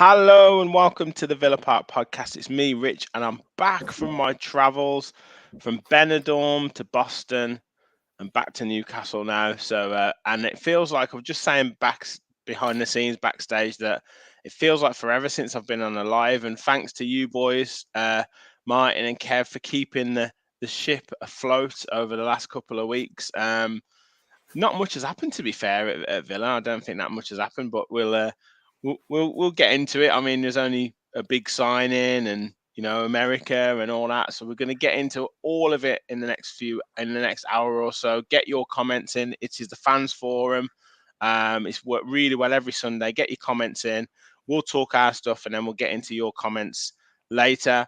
Hello and welcome to the Villa Park podcast. It's me, Rich, and I'm back from my travels from Benidorm to Boston and back to Newcastle now. And it feels like I'm just saying behind the scenes, backstage, that it feels like forever since I've been on a live. And thanks to you boys, Martin and Kev, for keeping the ship afloat over the last couple of weeks. Not much has happened, to be fair, at Villa. I don't think that much has happened, but we'll get into it. I mean, there's only a big signing, and America and all that. So we're going to get into all of it in the next hour or so. Get your comments in. It is the fans forum. It's worked really well every Sunday. Get your comments in. We'll talk our stuff, and then we'll get into your comments later.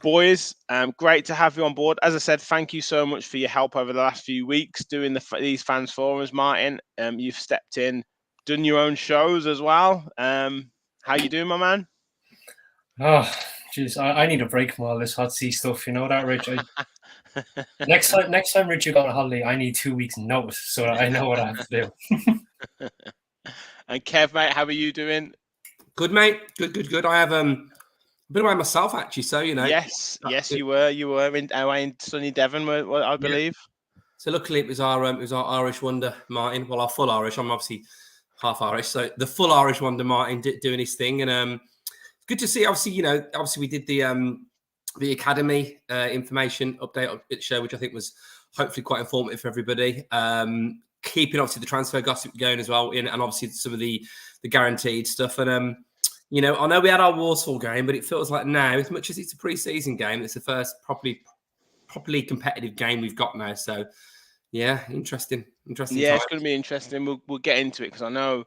Boys, great to have you on board. As I said, thank you so much for your help over the last few weeks doing these fans forums, Martin. You've stepped in, done your own shows as well. How you doing, my man? Oh, jeez, I need a break from all this hot sea stuff. You know that, Rich. Next time, Rich, you go on a holiday, I need 2 weeks' notice so that I know what I have to do. And Kev, mate, how are you doing? Good, mate. Good. I have been away myself actually, so Yes, you were in sunny Devon, I believe. Yeah. So luckily it was our Irish wonder, Martin. Well, our full Irish. I'm obviously half Irish, so the full Irish wonder, Martin, doing his thing, and good to see. Obviously we did the academy information update show, which I think was hopefully quite informative for everybody. Keeping obviously the transfer gossip going as well, and obviously some of the guaranteed stuff, and I know we had our Warsaw game, but it feels like now, as much as it's a pre-season game, it's the first properly competitive game we've got now. So, yeah, interesting. Yeah, times. It's going to be interesting. We'll get into it because I know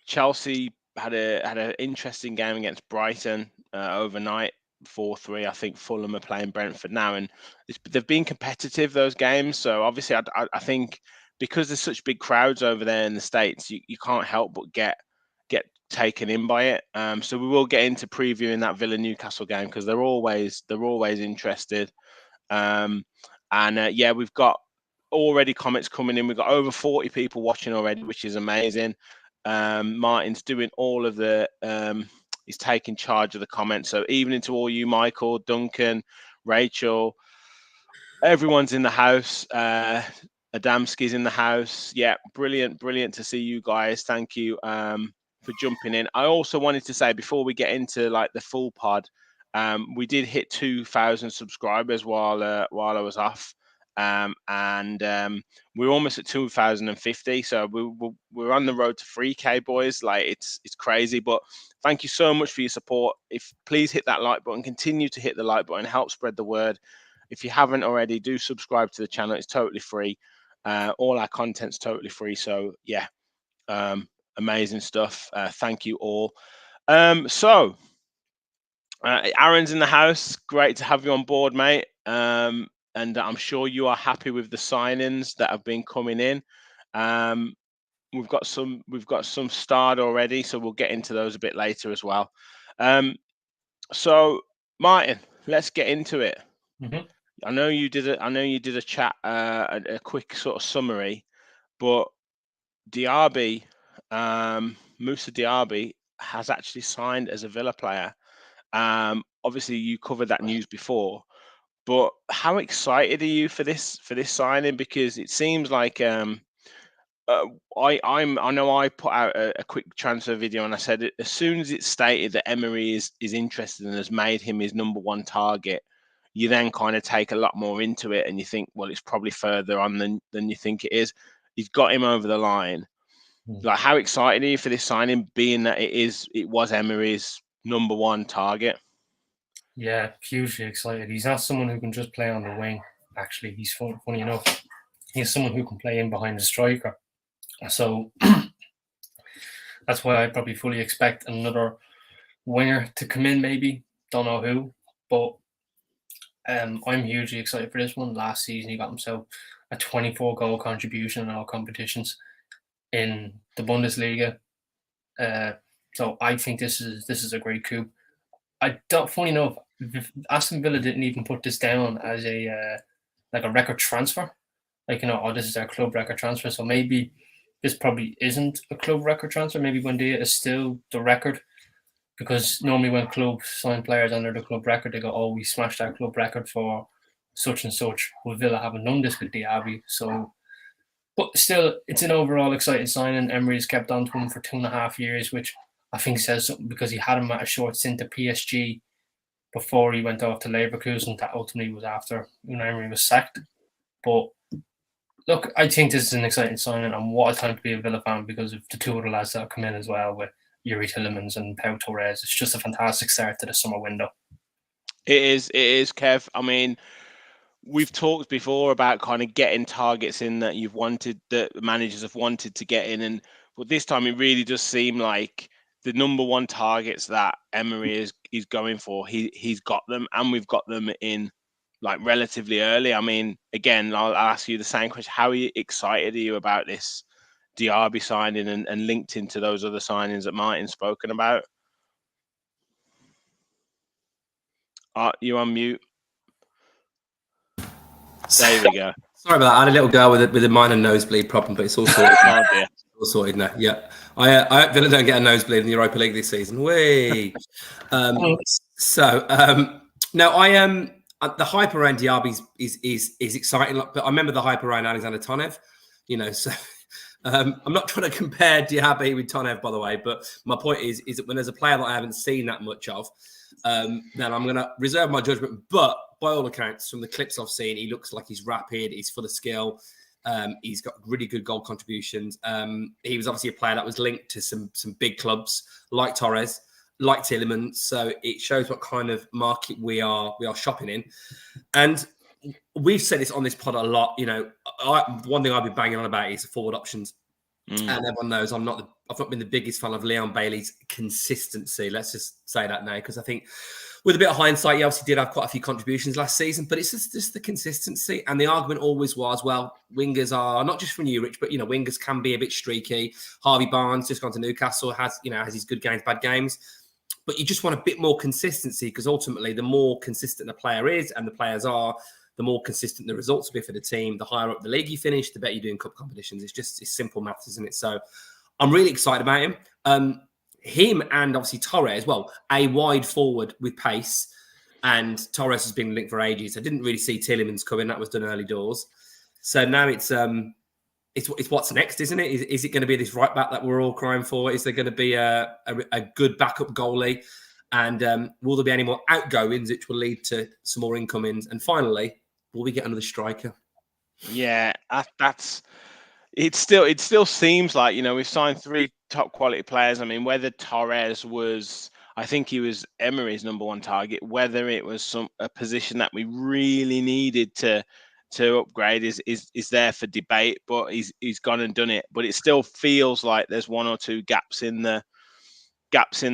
Chelsea had an interesting game against Brighton overnight, 4-3. I think Fulham are playing Brentford now, and they've been competitive, those games. So obviously, I think because there's such big crowds over there in the States, you can't help but get taken in by it. So we will get into previewing that Villa Newcastle game because they're always interested. Yeah, we've got already comments coming in. We've got over 40 people watching already, which is amazing. Martin's doing all of the he's taking charge of the comments. So evening to all you, Michael, Duncan, Rachel, everyone's in the house. Adamski's in the house. Yeah, brilliant to see you guys. Thank you for jumping in. I also wanted to say, before we get into like the full pod, we did hit 2,000 subscribers while I was off. We're almost at 2,050, so we're on the road to 3K, boys. Like it's crazy, but thank you so much for your support. Please hit that like button, continue to hit the like button, help spread the word. If you haven't already, do subscribe to the channel. It's totally free. All our content's totally free. So yeah, amazing stuff. Thank you all. Aaron's in the house. Great to have you on board, mate. And I'm sure you are happy with the signings that have been coming in. We've got some starred already, so we'll get into those a bit later as well. So Martin, let's get into it. Mm-hmm. I know you did a chat, a quick sort of summary, but Diaby, Moussa Diaby has actually signed as a Villa player. Obviously, you covered that news before, but how excited are you for this signing? Because it seems like I know I put out a quick transfer video and I said as soon as it's stated that Emery is interested and has made him his number one target, you then kind of take a lot more into it and you think, well, it's probably further on than you think it is. He's got him over the line. Like, how excited are you for this signing, being that it was Emery's number one target? Yeah, hugely excited. He's not someone who can just play on the wing. Actually, he's funny enough. He's someone who can play in behind the striker. So that's why I probably fully expect another winger to come in. Maybe, don't know who, but I'm hugely excited for this one. Last season, he got himself a 24 goal contribution in all competitions in the Bundesliga. So I think this is a great coup. Funny enough, Aston Villa didn't even put this down as a like a record transfer. Like, this is our club record transfer. So maybe this probably isn't a club record transfer. Maybe Buendia is still the record because normally when clubs sign players under the club record, they go, "Oh, we smashed our club record for such and such." Well, Villa haven't done this with Diaby, so. But still, it's an overall exciting signing. Emery's kept on to him for 2.5 years, which I think says something because he had him at a short stint at PSG before he went off to Leverkusen. That ultimately was after Emery was sacked. But look, I think this is an exciting signing, and what a time to be a Villa fan because of the two other lads that have come in as well with Yuri Tillemans and Pau Torres. It's just a fantastic start to the summer window. It is, Kev. I mean, we've talked before about kind of getting targets in that that managers have wanted to get in, but this time it really does seem like the number one targets that Emery is going for, he's got them, and we've got them in like relatively early. I mean, again, I'll ask you the same question: how excited are you about this Diaby signing and linked into those other signings that Martin's spoken about? You on mute? There we go. Sorry about that. I had a little girl with a minor nosebleed problem, but it's all sorted. Oh dear. All sorted now. Yeah, I hope Villa don't get a nosebleed in the Europa League this season. Whee! No, I am. The hype around Diaby is exciting, but I remember the hype around Alexander Tonev. So I'm not trying to compare Diaby with Tonev, by the way, but my point is that when there's a player that I haven't seen that much of, then I'm going to reserve my judgment. But by all accounts, from the clips I've seen, he looks like he's rapid, he's full of skill. He's got really good goal contributions. He was obviously a player that was linked to some big clubs like Torres, like Tillemans. So it shows what kind of market we are shopping in. And we've said this on this pod a lot. One thing I've been banging on about is forward options. And everyone knows I've not been the biggest fan of Leon Bailey's consistency. Let's just say that now, because I think with a bit of hindsight, he obviously did have quite a few contributions last season, but it's just the consistency. And the argument always was, well, wingers are not just from you, Rich, but wingers can be a bit streaky. Harvey Barnes just gone to Newcastle, has his good games, bad games. But you just want a bit more consistency, because ultimately the more consistent the player is and the players are, the more consistent the results will be for the team. The higher up the league you finish, the better you do in cup competitions. It's simple maths, isn't it? So I'm really excited about him. Him and obviously Torres, well, a wide forward with pace, and Torres has been linked for ages. I didn't really see Tillemans coming. That was done early doors. So now it's what's next, isn't it? Is it going to be this right back that we're all crying for? Is there going to be a good backup goalie? And will there be any more outgoings, which will lead to some more incomings? And finally, will we get another striker? Yeah, it still seems like, we've signed 3 top quality players. I mean, whether Torres was, I think he was Emery's number one target, whether it was a position that we really needed to upgrade is there for debate, but he's gone and done it. But it still feels like there's 1 or 2 gaps in the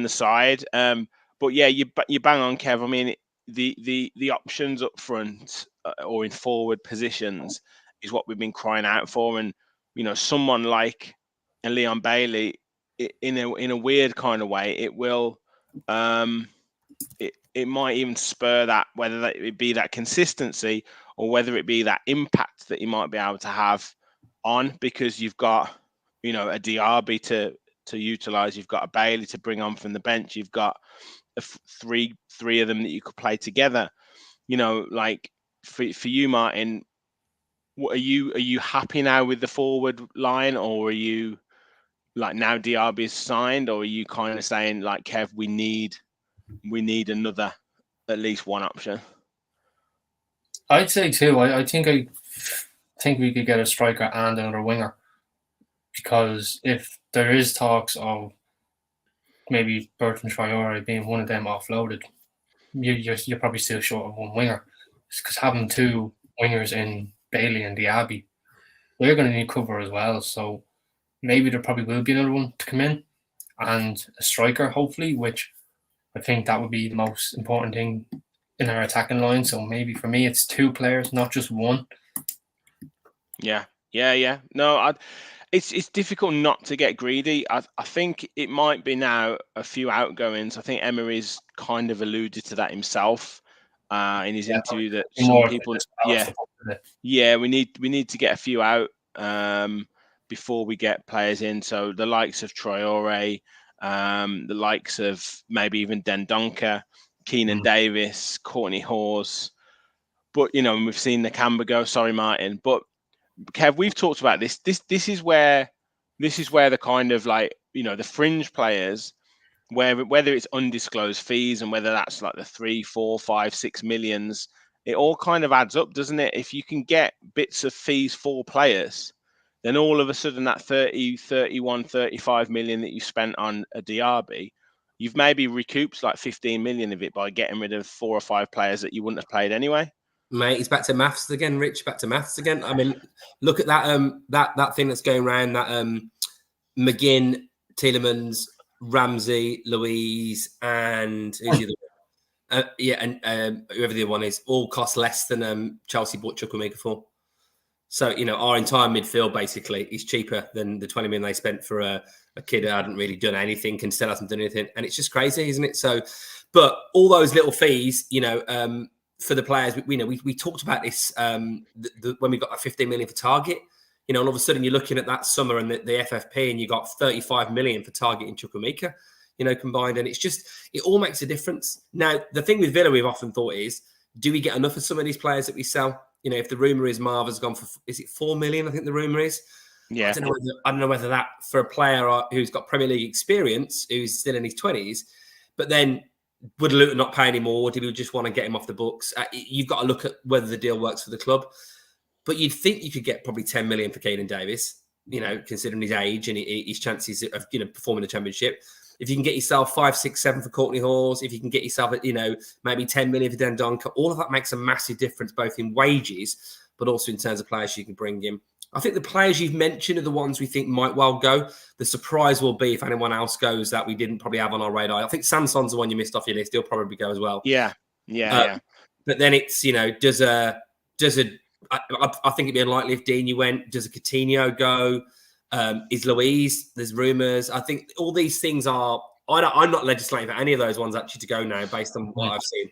side. But yeah, you bang on, Kev. I mean, the options up front or in forward positions is what we've been crying out for. And someone like Leon Bailey, in a weird kind of way, it will it might even spur that, whether it be that consistency or whether it be that impact that you might be able to have on, because you've got a Diaby to utilize, you've got a Bailey to bring on from the bench, you've got three of them that you could play together. Like for you, Martin, what are you happy now with the forward line, or are you like, now Diaby's signed, or are you kind of saying like, Kev, we need another, at least one option? I'd say too. I think we could get a striker and another winger, because if there is talks of maybe Bertrand Traore being one of them offloaded, you're probably still short of one winger, because having 2 wingers in Bailey and Diaby, they're going to need cover as well. So maybe there probably will be another one to come in, and a striker, hopefully, which I think that would be the most important thing in our attacking line. So maybe for me, it's 2 players, not just one. Yeah. No, it's difficult not to get greedy. I think it might be now a few outgoings. I think Emery's kind of alluded to that himself in his interview, that some people, we need to get a few out before we get players in. So the likes of Traore, the likes of maybe even Dendoncker, Keenan Davis, Courtney Hawes. But, you know, and we've seen Nakamba go. Sorry, Martin. But, Kev, we've talked about this. This is where the kind of like, you know, the fringe players, whether it's undisclosed fees and whether that's like the 3, 4, 5, 6 millions, it all kind of adds up, doesn't it? If you can get bits of fees for players, then all of a sudden that 30, 31, 35 million that you spent on a Diaby, you've maybe recouped like 15 million of it by getting rid of 4 or 5 players that you wouldn't have played anyway. Mate, he's back to maths again, Rich. Back to maths again. I mean, look at that that thing that's going around, that McGinn, Tielemans, Ramsey, Louise, and who's the other and whoever the other one is, all cost less than Chelsea bought Chukwuemeka for. So, you know, our entire midfield basically is cheaper than the 20 million they spent for a kid who hadn't really done anything and still hasn't done anything. And it's just crazy, isn't it? So, but all those little fees, you know, for the players, we talked about this when we got that 15 million for Target. You know, and all of a sudden you're looking at that summer and the FFP, and you got 35 million for Target and Chukwuemeka, you know, combined. And it's just, it all makes a difference. Now, the thing with Villa, we've often thought is, do we get enough of some of these players that we sell? You know, if the rumor is Marva's gone for, is it 4 million? I think the rumor is. Yeah. I don't know whether that for a player who's got Premier League experience, who's still in his 20s, but then would Luton not pay anymore? Or do we just want to get him off the books? You've got to look at whether the deal works for the club. But you'd think you could get probably 10 million for Keenan Davis, you know, considering his age and his chances of, you know, performing the Championship. If you can get yourself 5, 6, 7 for Courtney Hawes, if you can get yourself, you know, maybe 10 million for Dendoncker, all of that makes a massive difference, both in wages, but also in terms of players you can bring in. I think the players you've mentioned are the ones we think might well go. The surprise will be if anyone else goes that we didn't probably have on our radar. I think Sanson's the one you missed off your list. He'll probably go as well. Yeah. But then it's, you know, I think it'd be unlikely if Dini went. Does a Coutinho go? Is Louise? There's rumours. I think all these things are. I'm not legislating for any of those ones actually to go now, based on what I've seen.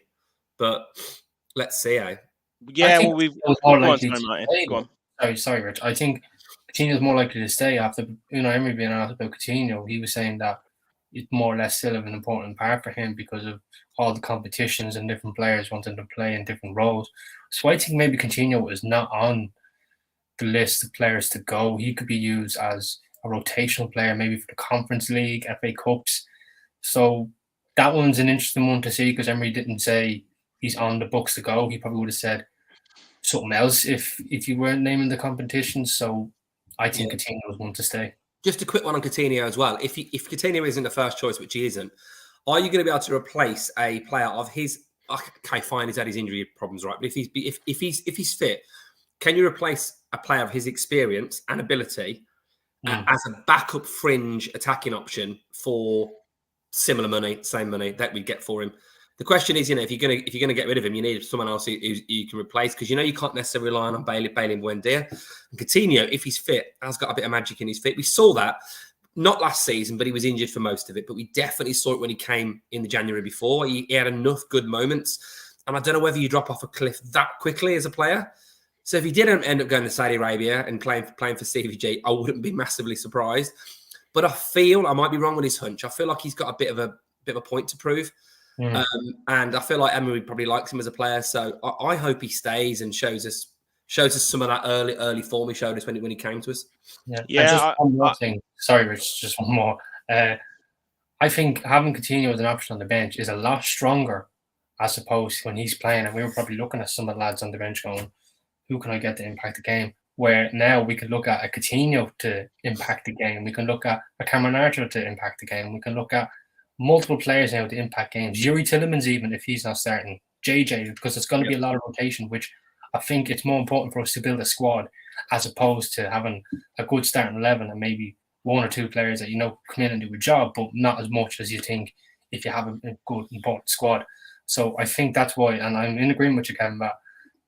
But let's see. Yeah, well, we've more likely go on. Sorry, Rich. I think Coutinho's more likely to stay after Emery being asked about Coutinho. He was saying that it's more or less still of an important part for him because of all the competitions and different players wanting to play in different roles. So I think maybe Coutinho is not on the list of players to go. He could be used as a rotational player, maybe for the Conference League, FA Cups. So that one's an interesting one to see because Emery didn't say he's on the books to go. He probably would have said something else if you weren't naming the competitions. So I think Coutinho was one to stay. Just a quick one on Coutinho as well. If Coutinho isn't the first choice, which he isn't, are you going to be able to replace a player of his? Okay, fine, he's had his injury problems, right? But if he's fit, can you replace a player of his experience and ability as a backup fringe attacking option for similar money, same money that we'd get for him? The question is, if you're gonna get rid of him, you need someone else who you can replace because you can't necessarily rely on Bailey and Buendia. And Coutinho, if he's fit, has got a bit of magic in his fit. We saw that not last season, but he was injured for most of it. But we definitely saw it when he came in the January before. He had enough good moments, and I don't know whether you drop off a cliff that quickly as a player. So if he didn't end up going to Saudi Arabia and playing for CVG, I wouldn't be massively surprised. But I might be wrong with his hunch. I feel like he's got a bit of a point to prove. And I feel like Emery probably likes him as a player, so I hope he stays and shows us some of that early form he showed us when he came to us. Just one more thing. Sorry, Rich. Just one more. I think having Coutinho as an option on the bench is a lot stronger, as opposed to when he's playing. And we were probably looking at some of the lads on the bench going, "Who can I get to impact the game?" Where now we can look at a Coutinho to impact the game. We can look at a Cameron Archer to impact the game. We can look at multiple players now to impact games. Yuri Tillemans, even if he's not starting, JJ, because it's going to be a lot of rotation, which I think it's more important for us to build a squad as opposed to having a good starting 11 and maybe one or two players that come in and do a job, but not as much as you think if you have a good, important squad. So I think that's why, and I'm in agreement with you, Kevin, that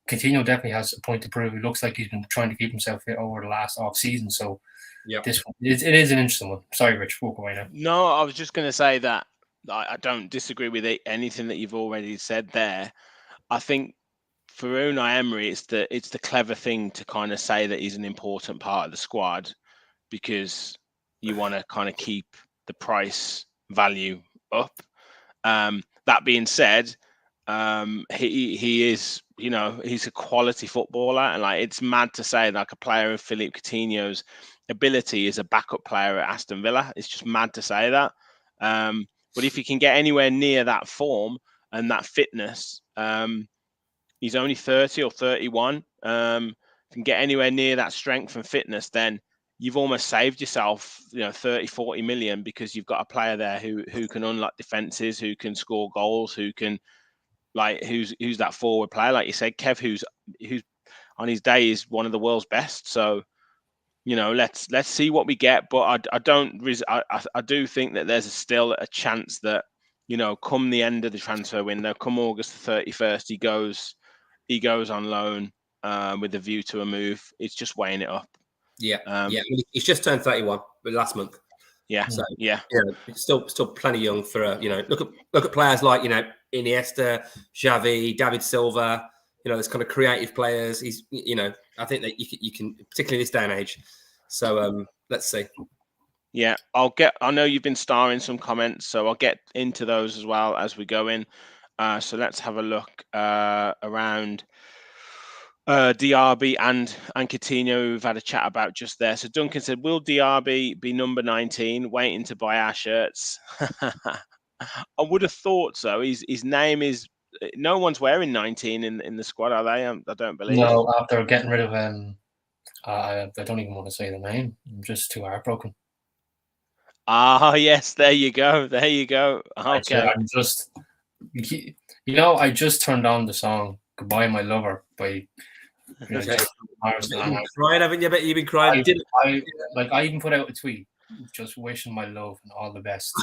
Coutinho definitely has a point to prove. It looks like he's been trying to keep himself fit over the last off-season, so this one, it is an interesting one. Sorry, Rich, walk away now. No, I was just going to say that I don't disagree with anything that you've already said there. I think for Unai Emery, it's the clever thing to kind of say that he's an important part of the squad because you want to kind of keep the price value up. That being said, he is, he's a quality footballer, and like it's mad to say like a player of Philippe Coutinho's ability is a backup player at Aston Villa. It's just mad to say that. But if he can get anywhere near that form and that fitness, he's only 30 or 31. If you can get anywhere near that strength and fitness, then you've almost saved yourself, 30, 40 million, because you've got a player there who can unlock defenses, who can score goals, who can who's that forward player, like you said, Kev, who's on his day is one of the world's best. So, let's see what we get. But I do think that there's still a chance that, come the end of the transfer window, come August the 31st, he goes on loan with a view to a move. It's just weighing it up. Yeah, he's just turned 31 last month. Yeah, so yeah, it's still plenty young for look at players like Iniesta, Xavi, David Silva. There's kind of creative players. He's I think that you can particularly this day and age. So let's see. Yeah, I know you've been starring some comments, so I'll get into those as well as we go in. So let's have a look around DRB and Coutinho, we've had a chat about just there. So Duncan said, will DRB be number 19, waiting to buy our shirts? I would have thought so. His name is, no one's wearing 19 in the squad, are they? I don't believe. No, after getting rid of I don't even want to say the name. I'm just too heartbroken. Ah, yes, there you go. Okay. I'm just, I just turned on the song "Goodbye, My Lover" by. You've been crying, haven't you? I bet you've been crying. I even put out a tweet just wishing my love and all the best.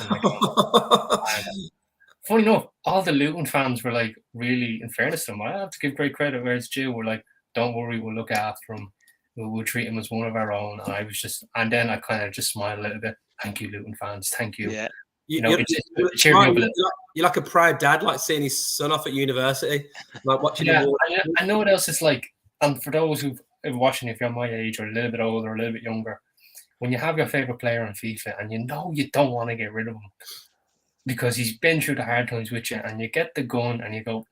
Funny enough, all the Luton fans were like, really, in fairness to them, I have to give great credit where it's due. We're like, don't worry, we'll look after him. We'll treat him as one of our own. And I was just, and then I kind of just smiled a little bit. Thank you, Luton fans. Thank you. Yeah. It cheered me up a little. You're like a proud dad, like seeing his son off at university, like watching him. I know what else it's like. And for those who are watching, if you're my age or a little bit older or a little bit younger, when you have your favorite player in FIFA and you don't want to get rid of him because he's been through the hard times with you, and you get the gun and you go,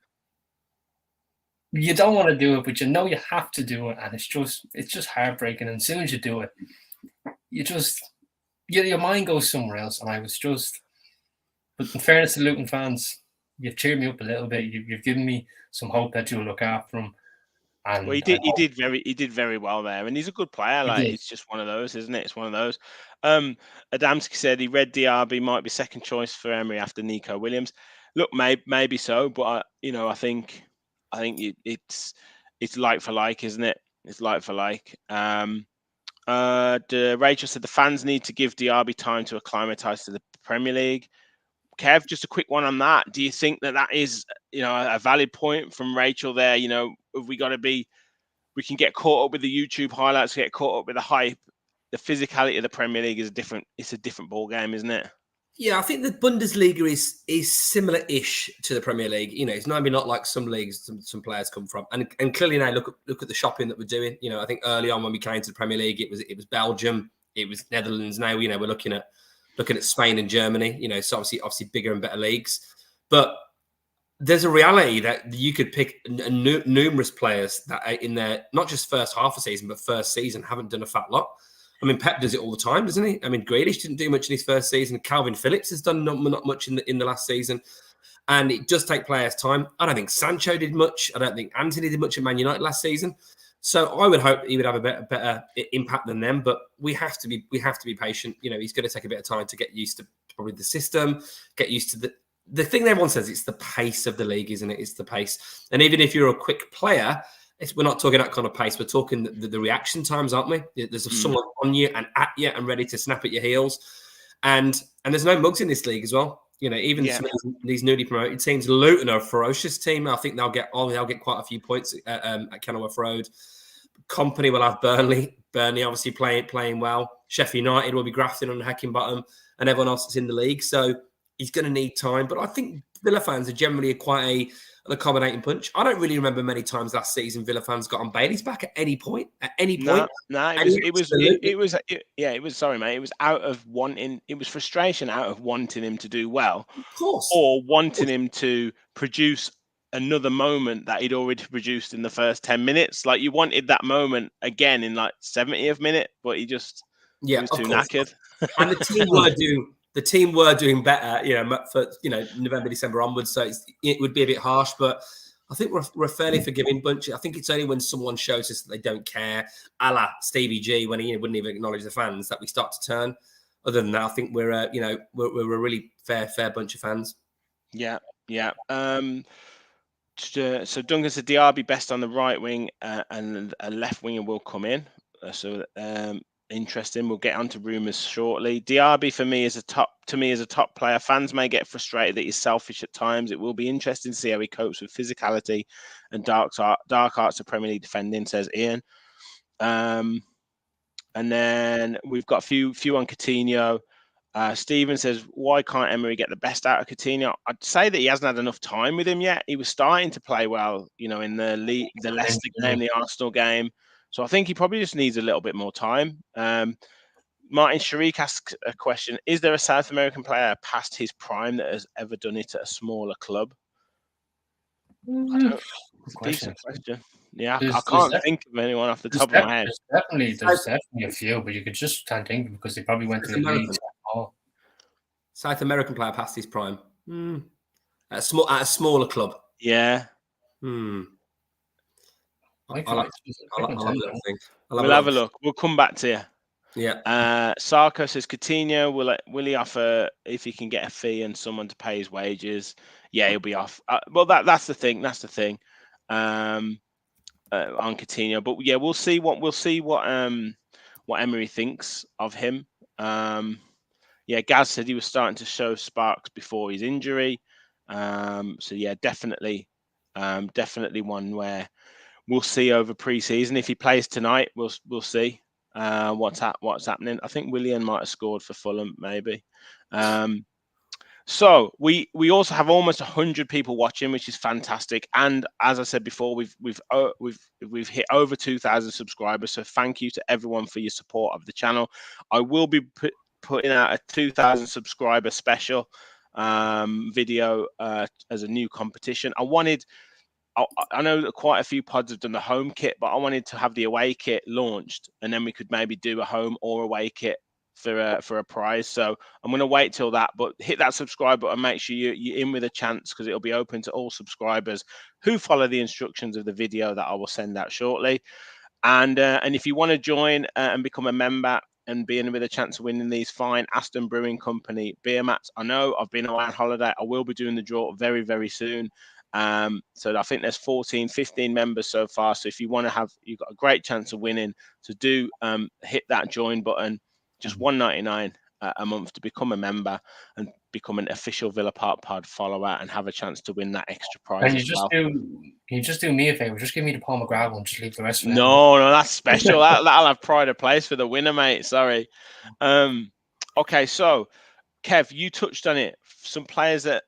you don't want to do it, but you have to do it, and it's just heartbreaking. And as soon as you do it, your mind goes somewhere else. And I was just, but in fairness to Luton fans, you've cheered me up a little bit. You've given me some hope that you'll look after him. And well, he did very well there, and he's a good player. Like, it's just one of those, isn't it? It's one of those. Adamski said he read DRB might be second choice for Emery after Nico Williams. Look, maybe so, but I think it's like for like, isn't it? It's like for like. Rachel said the fans need to give DRB time to acclimatise to the Premier League. Kev, just a quick one on that. Do you think that is, a valid point from Rachel there? Have we got to be, we can get caught up with the YouTube highlights, get caught up with the hype. The physicality of the Premier League is it's a different ball game, isn't it? Yeah, I think the Bundesliga is similar-ish to the Premier League. It's maybe not like some leagues some players come from, and clearly now look at the shopping that we're doing. I think early on when we came to the Premier League, it was Belgium, it was Netherlands. Now we're looking at Spain and Germany. So obviously bigger and better leagues, but there's a reality that you could pick numerous players that are in their not just first half of season, but first season haven't done a fat lot. I mean, Pep does it all the time, doesn't he? I mean, Grealish didn't do much in his first season. Calvin Phillips has done not much in the last season. And it does take players time. I don't think Sancho did much. I don't think Anthony did much at Man United last season. So I would hope he would have a better impact than them. But we have to be patient. He's going to take a bit of time to get used to probably the system, get used to the thing that everyone says, it's the pace of the league, isn't it? It's the pace. And even if you're a quick player, we're not talking that kind of pace. We're talking the reaction times, aren't we? There's someone on you and at you and ready to snap at your heels. And there's no mugs in this league as well. Even some of these newly promoted teams, Luton are a ferocious team. I think they'll get quite a few points at Kenilworth Road. Company will have Burnley. Burnley obviously playing well. Sheffield United will be grafting on Heckingbottom and everyone else that's in the league. So he's going to need time. But I think Villa fans are generally an accommodating bunch. I don't really remember many times last season Villa fans got on Bailey's back at any point. No, it was. Sorry, mate. It was out of wanting. It was frustration out of wanting him to do well, of course, or wanting him to produce another moment that he'd already produced in the first 10 minutes. Like, you wanted that moment again in like 70th minute, but he was too knackered. And the team were doing better, for November, December onwards. So it would be a bit harsh, but I think we're a fairly forgiving bunch. I think it's only when someone shows us that they don't care, a la Stevie G, when he wouldn't even acknowledge the fans, that we start to turn. Other than that, I think we're a really fair bunch of fans. Yeah. So Duncan said Diaby best on the right wing, and a left winger will come in. Interesting. We'll get onto rumours shortly. Diaby for me is a top player. Fans may get frustrated that he's selfish at times. It will be interesting to see how he copes with physicality and dark arts of Premier League defending, says Ian. And then we've got a few on Coutinho. Stephen says, why can't Emery get the best out of Coutinho? I'd say that he hasn't had enough time with him yet. He was starting to play well, in the Leicester game, the Arsenal game. So I think he probably just needs a little bit more time. Martin Sharik asks a question. Is there a South American player past his prime that has ever done it at a smaller club? It's a decent question. Yeah, I can't think of anyone off the top of my head. There's definitely a few, but you can't think of them because they probably went to the league. South American player past his prime. At a smaller club. Yeah. I'll have a look. We'll come back to you. Yeah. Sarko says Coutinho will he offer if he can get a fee and someone to pay his wages? Yeah, he'll be off. Well, that's the thing. On Coutinho, but yeah, we'll see what Emery thinks of him. Yeah, Gaz said he was starting to show sparks before his injury. So yeah, definitely one where we'll see over pre-season. If he plays tonight, we'll see what's happening. I think Willian might have scored for Fulham, maybe. So we also have almost 100 people watching, which is fantastic. And as I said before, we've hit over 2,000 subscribers. So thank you to everyone for your support of the channel. I will be putting out a 2,000 subscriber special video as a new competition. I know that quite a few pods have done the home kit, but I wanted to have the away kit launched, and then we could maybe do a home or away kit for a prize. So I'm going to wait till that, but hit that subscribe button, make sure you're in with a chance, because it'll be open to all subscribers who follow the instructions of the video that I will send out shortly. And if you want to join and become a member and be in with a chance of winning these, fine. Aston Brewing Company beer mats. I know I've been away on holiday. I will be doing the draw very, very soon. So I think there's 15 members so far. So if you want to you've got a great chance of winning. So do hit that join button. Just $1.99 a month to become a member and become an official Villa Park Pod follower and have a chance to win that extra prize. Can you just do me a favor? Just give me the Paul McGrath one. Just leave the rest for them. No, that's special. That'll have pride of place for the winner, mate. Sorry. Okay, so Kev, you touched on it. Some players that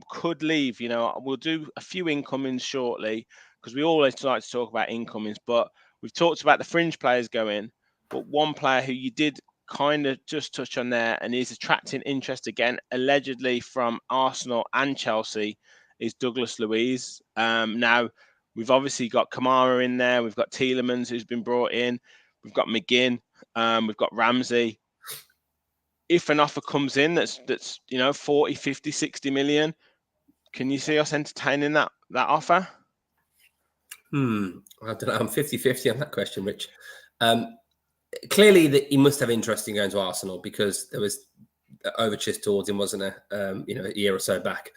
could leave. We'll do a few incomings shortly because we always like to talk about incomings, but we've talked about the fringe players going. But one player who you did kind of just touch on there and is attracting interest again, allegedly from Arsenal and Chelsea, is Douglas Luiz. Now, we've obviously got Kamara in there. We've got Tielemans, who's been brought in. We've got McGinn. We've got Ramsey. If an offer comes in that's 40, 50, 60 million, can you see us entertaining that offer? I don't know. I'm 50-50 on that question, Rich. Clearly, he must have interest in going to Arsenal because there was overtures towards him, wasn't there? A year or so back.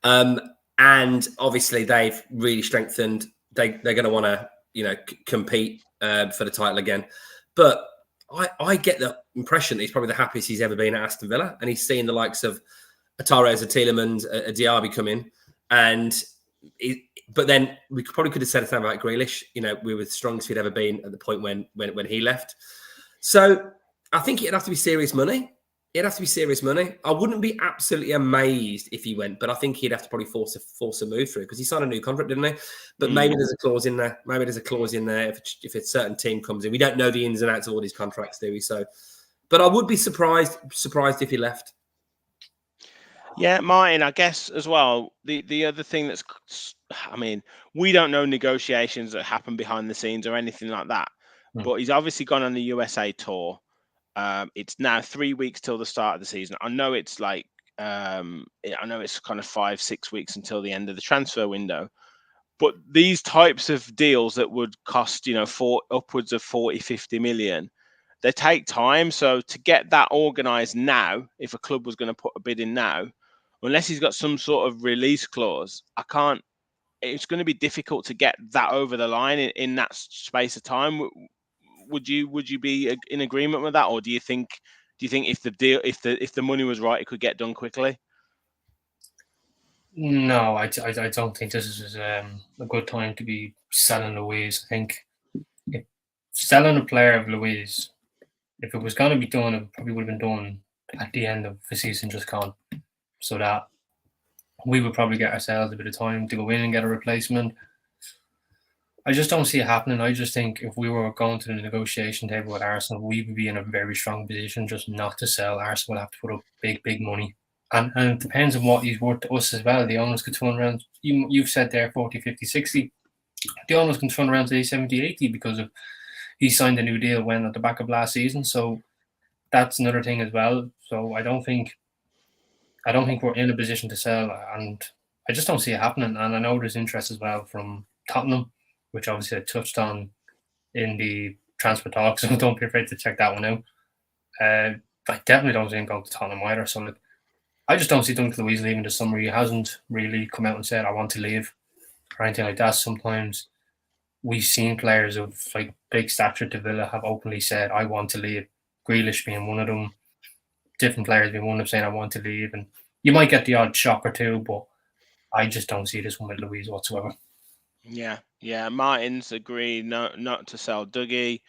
And obviously, they've really strengthened. They're going to want to, compete for the title again. But I get the impression that he's probably the happiest he's ever been at Aston Villa, and he's seen the likes of Atares, a Tielemans, a Diaby come in, but then we probably could have said something about Grealish. We were the strongest he'd ever been at the point when he left. So I think it'd have to be serious money. It'd have to be serious money. I wouldn't be absolutely amazed if he went, but I think he'd have to probably force a move through because he signed a new contract, didn't he? But maybe there's a clause in there. Maybe there's a clause in there if a certain team comes in. We don't know the ins and outs of all these contracts, do we? So, but I would be surprised if he left. Yeah, Martin, I guess as well, the other thing we don't know negotiations that happen behind the scenes or anything like that, but he's obviously gone on the USA tour. It's now 3 weeks till the start of the season. I know it's like, I know it's kind of 5-6 weeks until the end of the transfer window, but these types of deals that would cost, upwards of 40-50 million, they take time. So to get that organized now, if a club was going to put a bid in now, unless he's got some sort of release clause, it's going to be difficult to get that over the line in that space of time. Would you be in agreement with that, or do you think if the money was right, it could get done quickly? No, I don't think this is a good time to be selling Louise. I think if selling a player of Louise, if it was going to be done, it probably would have been done at the end of the season just gone, so that we would probably get ourselves a bit of time to go in and get a replacement. I just don't see it happening. I just think if we were going to the negotiation table with Arsenal, we would be in a very strong position just not to sell. Arsenal would have to put up big money. And it depends on what he's worth to us as well. The owners could turn around. You've said there 40, 50, 60. The owners can turn around to 70, 80 because of he signed a new deal when at the back of last season. So that's another thing as well. So I don't think we're in a position to sell, and I just don't see it happening. And I know there's interest as well from Tottenham, which obviously I touched on in the transfer talk, so don't be afraid to check that one out. I definitely don't see him going to Tottenham either. So I just don't see Duncan Luiz leaving this summer. He hasn't really come out and said, I want to leave or anything like that. Sometimes we've seen players of like big stature to Villa have openly said, I want to leave. Grealish being one of them. Different players being one of them saying, I want to leave. And you might get the odd shock or two, but I just don't see this one with Luiz whatsoever. Yeah. Martin's agreed not to sell Dougie.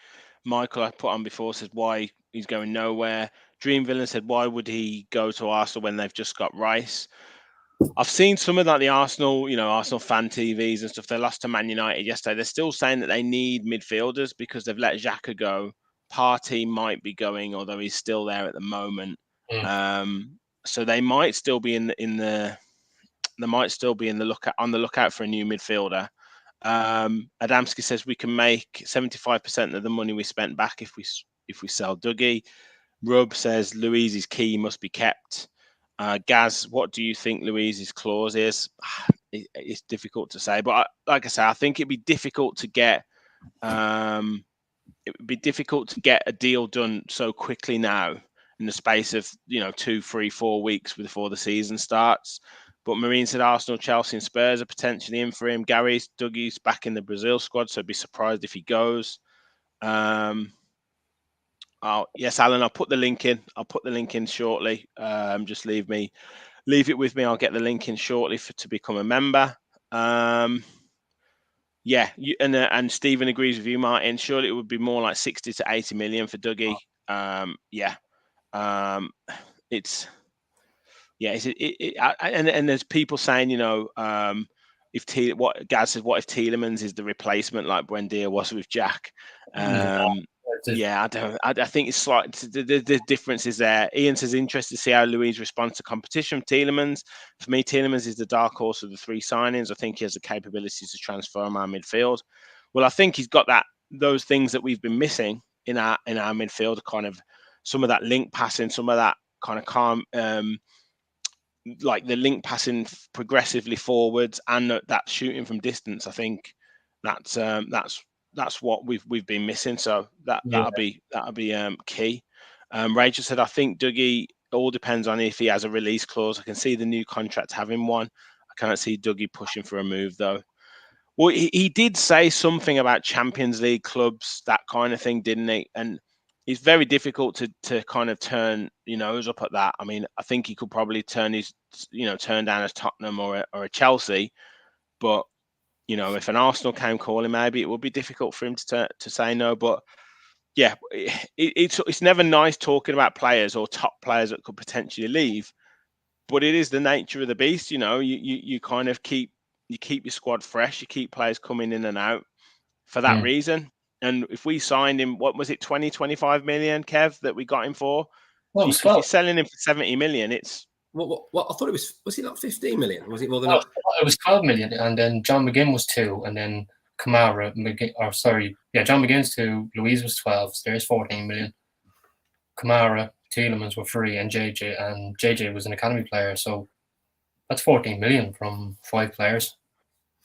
Michael, I put on before, said why he's going nowhere. Dream Villain said, why would he go to Arsenal when they've just got Rice? I've seen some of like the Arsenal fan TVs and stuff. They lost to Man United yesterday. They're still saying that they need midfielders because they've let Xhaka go. Partey might be going, although he's still there at the moment. So they might still be on the lookout for a new midfielder. Adamski says we can make 75% of the money we spent back if we sell Dougie. Rub says Louise's key must be kept. Gaz, what do you think Louise's clause is? It's difficult to say, but like I say, I think it'd be difficult to get. It would be difficult to get a deal done so quickly now in the space of 2, 3, 4 weeks before the season starts. But Marine said Arsenal, Chelsea, and Spurs are potentially in for him. Dougie's back in the Brazil squad, so I'd be surprised if he goes. Yes, Alan, I'll put the link in. I'll put the link in shortly. Just leave it with me. I'll get the link in shortly to become a member. And Stephen agrees with you, Martin. Surely it would be more like 60 to 80 million for Dougie. And there's people saying, what Gaz said, what if Tielemans is the replacement like Buendia was with Jack? I think it's slight. The difference is there. Ian says interested to see how Louise responds to competition. Tielemans, for me, Tielemans is the dark horse of the 3 signings. I think he has the capabilities to transform our midfield. Well, I think he's got those things that we've been missing in our midfield, kind of some of that link passing, some of that kind of calm, like the link passing progressively forwards and that shooting from distance. I think that's what we've been missing. So that'll be key. Rachel said, I think Dougie all depends on if he has a release clause. I can see the new contract having one. I cannot see Dougie pushing for a move though. Well, he did say something about Champions League clubs, that kind of thing, didn't he? And it's very difficult to kind of turn your nose up at that. I mean, I think he could probably turn down as Tottenham or a Chelsea, but if an Arsenal came calling, maybe it would be difficult for him to say no. But yeah, it's never nice talking about players or top players that could potentially leave, but it is the nature of the beast. You kind of keep your squad fresh. You keep players coming in and out for that reason. And if we signed him, what was it, 20, 25 million, Kev, that we got him for? Well, If you're selling him for 70 million, it's... What I thought it was it like 15 million? Was it more than that? It was 12 million, and then John McGinn was 2, and then Kamara, John McGinn's 2, Louise was 12, so there's 14 million. Kamara, Tielemans were 3, and JJ was an academy player, so that's 14 million from 5 players.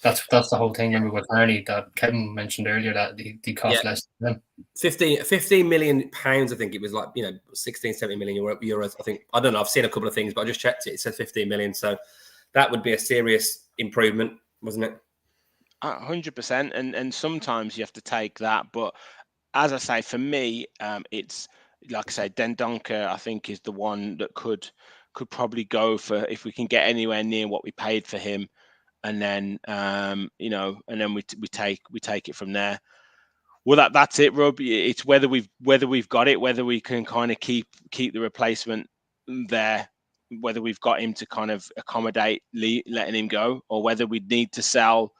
That's the whole thing. Remember with Arnie that Kevin mentioned earlier, that the cost less than them. 15 million pounds, I think it was, like, 16, 17 million euros. I think, I don't know, I've seen a couple of things, but I just checked it. It said 15 million. So that would be a serious improvement, wasn't it? 100%. And sometimes you have to take that. But as I say, for me, it's like I say, Dendoncker, I think, is the one that could probably go for, if we can get anywhere near what we paid for him. And then, and then we take it from there. Well, that's it, Rob. It's whether we've got it, whether we can kind of keep the replacement there, whether we've got him to kind of accommodate letting him go, or whether we need to sell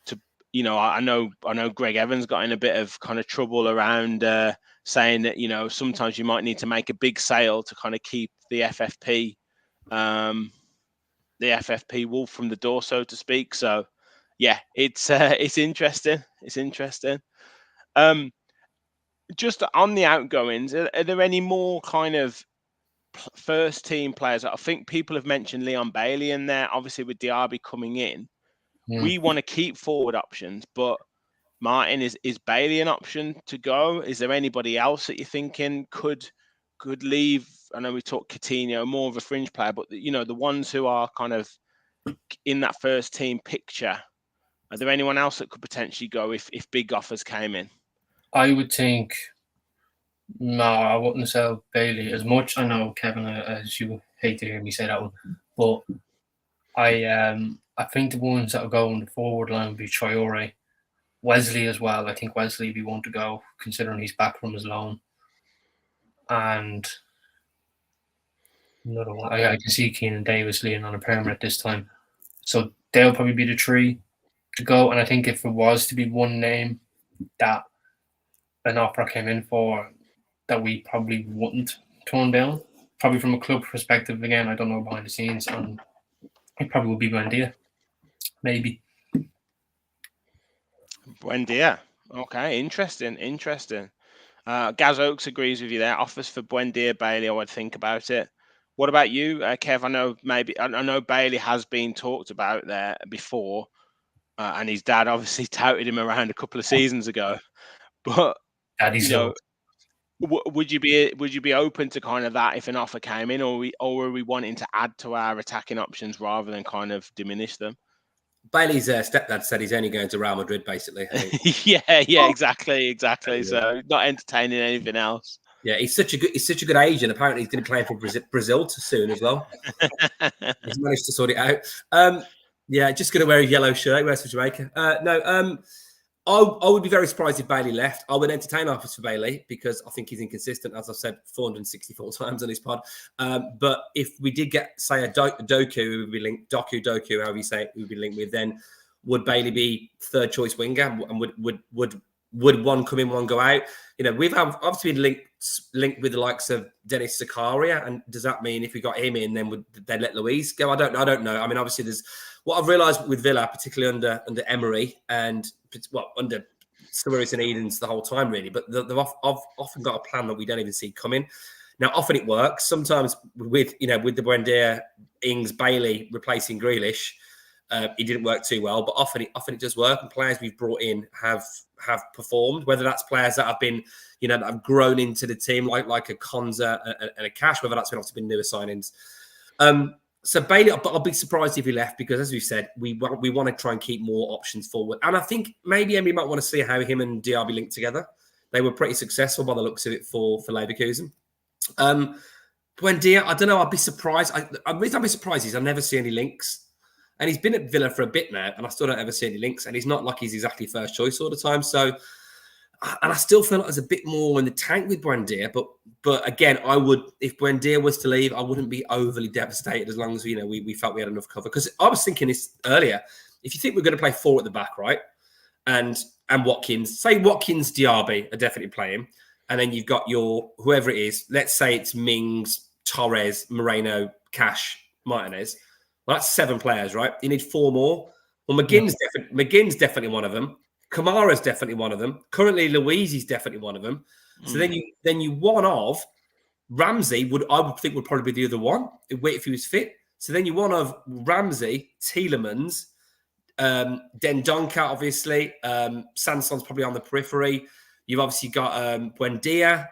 to. I know Greg Evans got in a bit of kind of trouble around saying that sometimes you might need to make a big sale to kind of keep the FFP. The FFP wolf from the door, so to speak. So, yeah, it's interesting. It's interesting. Just on the outgoings, are there any more kind of first team players? I think people have mentioned Leon Bailey in there. Obviously, with Diaby coming in, we want to keep forward options. But Martin, is Bailey an option to go? Is there anybody else that you're thinking could leave? I know we talked Coutinho, more of a fringe player, but the ones who are kind of in that first team picture, are there anyone else that could potentially go if big offers came in? I would think, no, I wouldn't sell Bailey as much. I know, Kevin, as you hate to hear me say that one, but I think the ones that will go on the forward line would be Traore, Wesley as well. I think Wesley would be one to go, considering he's back from his loan. And another one, I can see Keenan Davis leaning on a permanent this time. So they'll probably be the 3 to go. And I think if it was to be one name that an offer came in for that we probably wouldn't turn down, probably from a club perspective, again, I don't know behind the scenes, and it probably would be Buendia. Maybe. Buendia. Okay, interesting. Gaz Oakes agrees with you there. Offers for Buendia, Bailey, I would think about it. What about you, Kev? I know Bailey has been talked about there before, and his dad obviously touted him around a couple of seasons ago. But would you be open to kind of that if an offer came in, or are we wanting to add to our attacking options rather than kind of diminish them? Bailey's stepdad said he's only going to Real Madrid, basically. I think. yeah, exactly. Yeah. So not entertaining anything else. Yeah, he's such a good agent. Apparently, he's going to play for Brazil soon as well. He's managed to sort it out. Yeah, just going to wear a yellow shirt. Where's for Jamaica? I would be very surprised if Bailey left. I would entertain offers for Bailey because I think he's inconsistent, as I've said 464 times on his pod. But if we did get, say, a Doku, who would be linked, Doku, however you say it, who would be linked with, then would Bailey be third choice winger? And would one come in, one go out? We've obviously been linked with the likes of Dennis Zakaria, and does that mean if we got him in, then would they let Luis go? I don't know. I mean, obviously, there's what I've realised with Villa, particularly under Emery and under Sawiris and Edens the whole time, really. But they've often got a plan that we don't even see coming. Now, often it works. Sometimes with the Buendia, Ings, Bailey replacing Grealish, it didn't work too well. But often it does work, and players we've brought in have performed. Whether that's players that have been, that have grown into the team, like a Konza and a Cash. Whether that's been newer signings. So Bailey, I'll be surprised if he left because, as we said, we want to try and keep more options forward. And I think maybe Emery might want to see how him and Diaby link together. They were pretty successful by the looks of it for Leverkusen. Buendia, I don't know. I'd be surprised. The reason I'd be surprised is I never see any links. And he's been at Villa for a bit now, and I still don't ever see any links. And he's not like he's exactly first choice all the time. So and I still feel like there's a bit more in the tank with Buendia. But again, I would, if Buendia was to leave, I wouldn't be overly devastated as long as we felt we had enough cover. Because I was thinking this earlier. If you think we're going to play 4 at the back, right, and Watkins, say Watkins, Diaby are definitely playing, and then you've got your whoever it is. Let's say it's Mings, Torres, Moreno, Cash, Martinez. Well, that's 7 players, right? You need 4 more. Well, McGinn's definitely one of them. Kamara's definitely one of them. Currently, Luizi's definitely one of them. So then you one of Ramsey I would think would probably be the other one. Wait if he was fit. So then you one of Ramsey, Tielemans, Den Donker, obviously. Sanson's probably on the periphery. You've obviously got Buendia.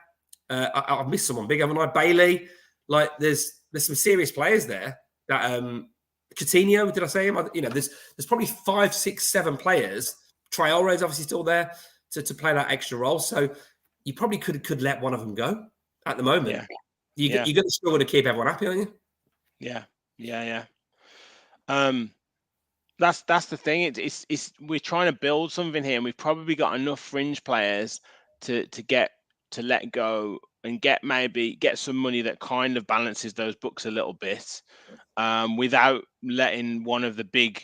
I've missed someone big, haven't I? Bailey. Like there's some serious players there. That Coutinho, did I say him? There's probably 5, 6, 7 players. Traore's obviously still there to play that extra role. So you probably could let one of them go at the moment. You're going to struggle to keep everyone happy, aren't you? Yeah. That's the thing. It's we're trying to build something here, and we've probably got enough fringe players to let go and get some money that kind of balances those books a little bit, without letting one of the big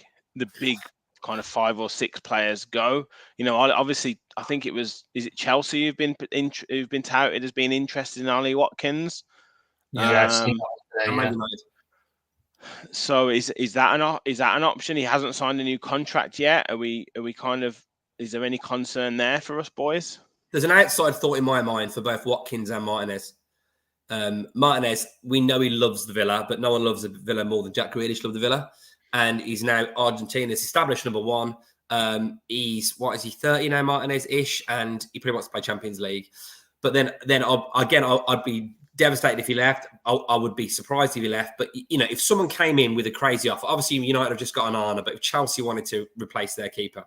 kind of 5 or 6 players go. Obviously, I think is it Chelsea who've been touted as being interested in Ollie Watkins. So is that an option? He hasn't signed a new contract yet. Are we kind of? Is there any concern there for us boys? There's an outside thought in my mind for both Watkins and Martinez. Martinez, we know he loves the Villa, but no one loves the Villa more than Jack Grealish loved the Villa. And he's now Argentina's established number 1. He's 30 now, Martinez-ish, and he pretty much play Champions League. But then I'd be devastated if he left. I would be surprised if he left. But if someone came in with a crazy offer, obviously United have just got an Arna, but if Chelsea wanted to replace their keeper,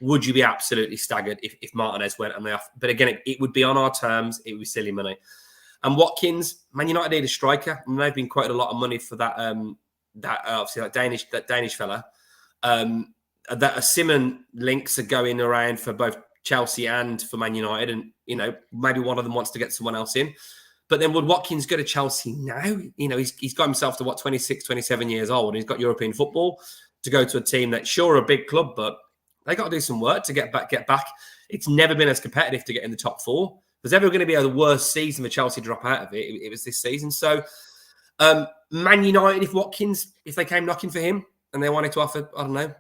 would you be absolutely staggered if Martinez went and they offer? But again, it would be on our terms. It would be silly money. And Watkins, Man United need a striker, and they've been quoted a lot of money for that. Obviously that Danish fella. That Simon links are going around for both Chelsea and for Man United, and maybe one of them wants to get someone else in. But then would Watkins go to Chelsea now? He's got himself to 26, 27 years old, and he's got European football to go to a team that's sure a big club, but they got to do some work to get back. It's never been as competitive to get in the top 4. There's ever going to be the worst season for Chelsea to drop out of it. It was this season. So Man United, if they came knocking for him and they wanted to offer,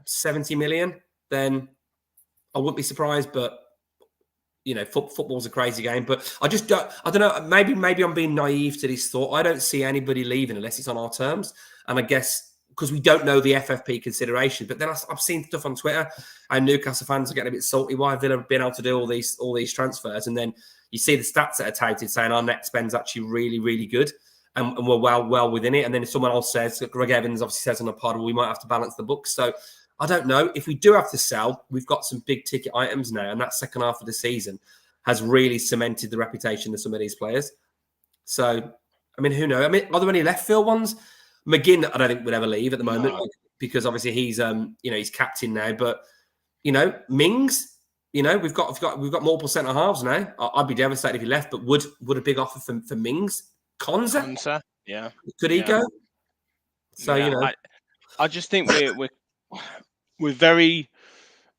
70 million, then I wouldn't be surprised. But football's a crazy game. But I don't know. Maybe I'm being naive to this thought. I don't see anybody leaving unless it's on our terms. And I guess because we don't know the FFP consideration. But then I've seen stuff on Twitter, and Newcastle fans are getting a bit salty. Why have Villa been able to do all these transfers? And then you see the stats that are touted saying our net spend's actually really, really good. And we're well within it. And then if someone else says, Greg Evans obviously says on the pod, well, we might have to balance the books. So I don't know. If we do have to sell, we've got some big ticket items now. And that second half of the season has really cemented the reputation of some of these players. So, who knows? Are there any left field ones? McGinn, I don't think would ever leave at the moment because obviously he's he's captain now. But Mings, we've got multiple centre halves now. I'd be devastated if he left. But would a big offer for Mings? Konsa, yeah. Could he go? So I just think we're very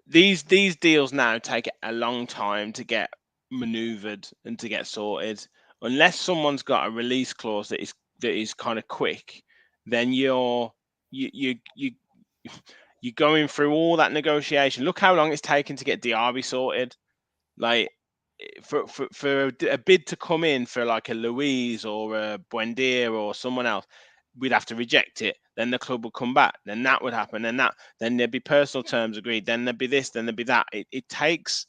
these deals now take a long time to get maneuvered and to get sorted. Unless someone's got a release clause that is kind of quick, then you're going through all that negotiation. Look how long it's taken to get Diaby sorted. Like for a bid to come in for like a Luiz or a Buendia or someone else, we'd have to reject it. Then the club would come back. Then that would happen. Then there'd be personal terms agreed. Then there'd be this. Then there'd be that. It takes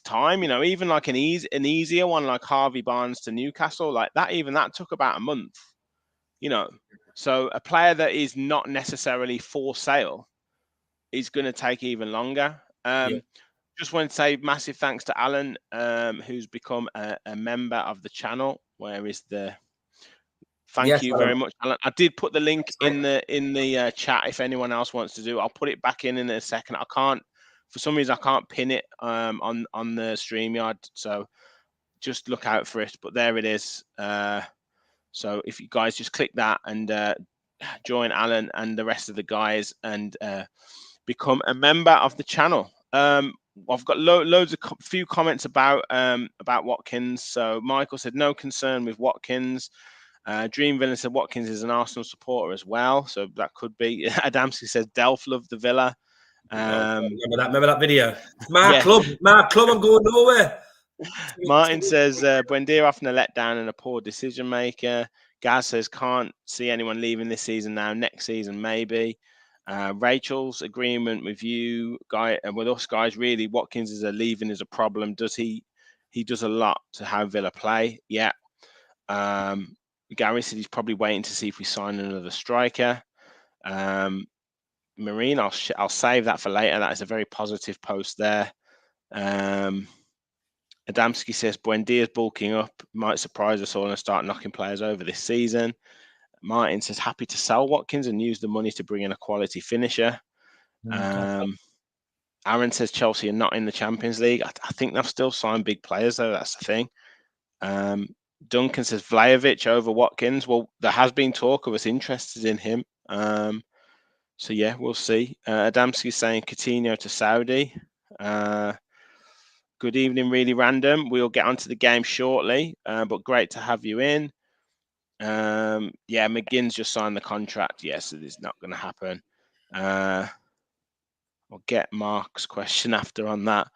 time. Even like an easier one like Harvey Barnes to Newcastle, like that. Even that took about a month. So a player that is not necessarily for sale is going to take even longer. Just want to say massive thanks to Alan, who's become a member of the channel. Where is the thank you very much, Alan. I did put the link in the chat if anyone else wants to do. I'll put it back in a second. I can't for some reason I can't pin it on the StreamYard, so just look out for it. But there it is. So if you guys just click that and join Alan and the rest of the guys and become a member of the channel. I've got loads of few comments about Watkins. So Michael said no concern with Watkins. Dream Villain said Watkins is an Arsenal supporter as well, so that could be. Adamski says Delph loved the Villa. Remember that video? My club, I'm going nowhere. Martin says Buendia often a letdown and a poor decision maker. Gaz says can't see anyone leaving this season now. Next season maybe. Rachel's agreement with you, with us guys. Really, Watkins is leaving is a problem. Does he does a lot to how Villa play? Yeah. Gary said he's probably waiting to see if we sign another striker. Marine, I'll save that for later. That is a very positive post there. Adamski says Buendia's bulking up, might surprise us all and start knocking players over this season. Martin says happy to sell Watkins and use the money to bring in a quality finisher. Aaron says Chelsea are not in the Champions League. I think they'll still sign big players though. That's the thing. Duncan says Vlahovic over Watkins. Well, there has been talk of us interested in him. So yeah, we'll see. Adamski's saying Coutinho to Saudi. Good evening, really random. We'll get onto the game shortly, but great to have you in. Yeah, McGinn's just signed the contract. Yes, it is not going to happen. I'll get Mark's question after on that.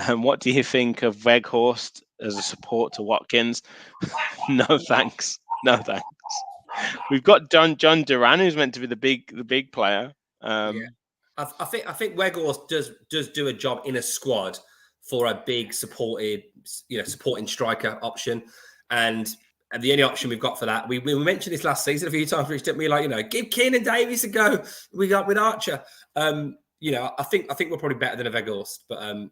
What do you think of Weghorst as a support to Watkins? No thanks. No thanks. We've got John Duran, who's meant to be the big player. Yeah. I think Weghorst does do a job in a squad for a big supporting striker option, and the only option we've got for that, we mentioned this last season a few times, Rich, didn't we? Like, give Keenan Davies a go. We got with Archer. I think we're probably better than a Weghorst, but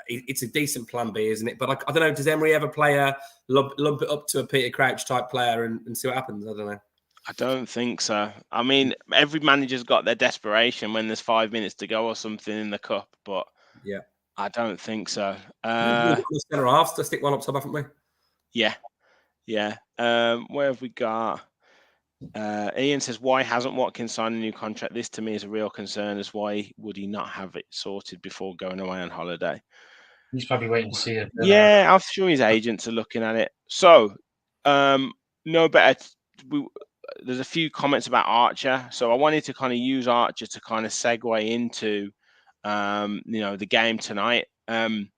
it's a decent plan B, isn't it? But I don't know. Does Emery ever play lump it up to a Peter Crouch type player and see what happens? I don't know. I don't think so. I mean, every manager's got their desperation when there's 5 minutes to go or something in the cup, but yeah, I don't think so. Centre halves to stick one up top, haven't we? Yeah. Where have we got? Ian says, why hasn't Watkins signed a new contract? This to me is a real concern, as why would he not have it sorted before going away on holiday? He's probably waiting to see it. Yeah, I'm sure his agents are looking at it. So, no better. There's a few comments about Archer. So I wanted to kind of use Archer to kind of segue into, the game tonight. We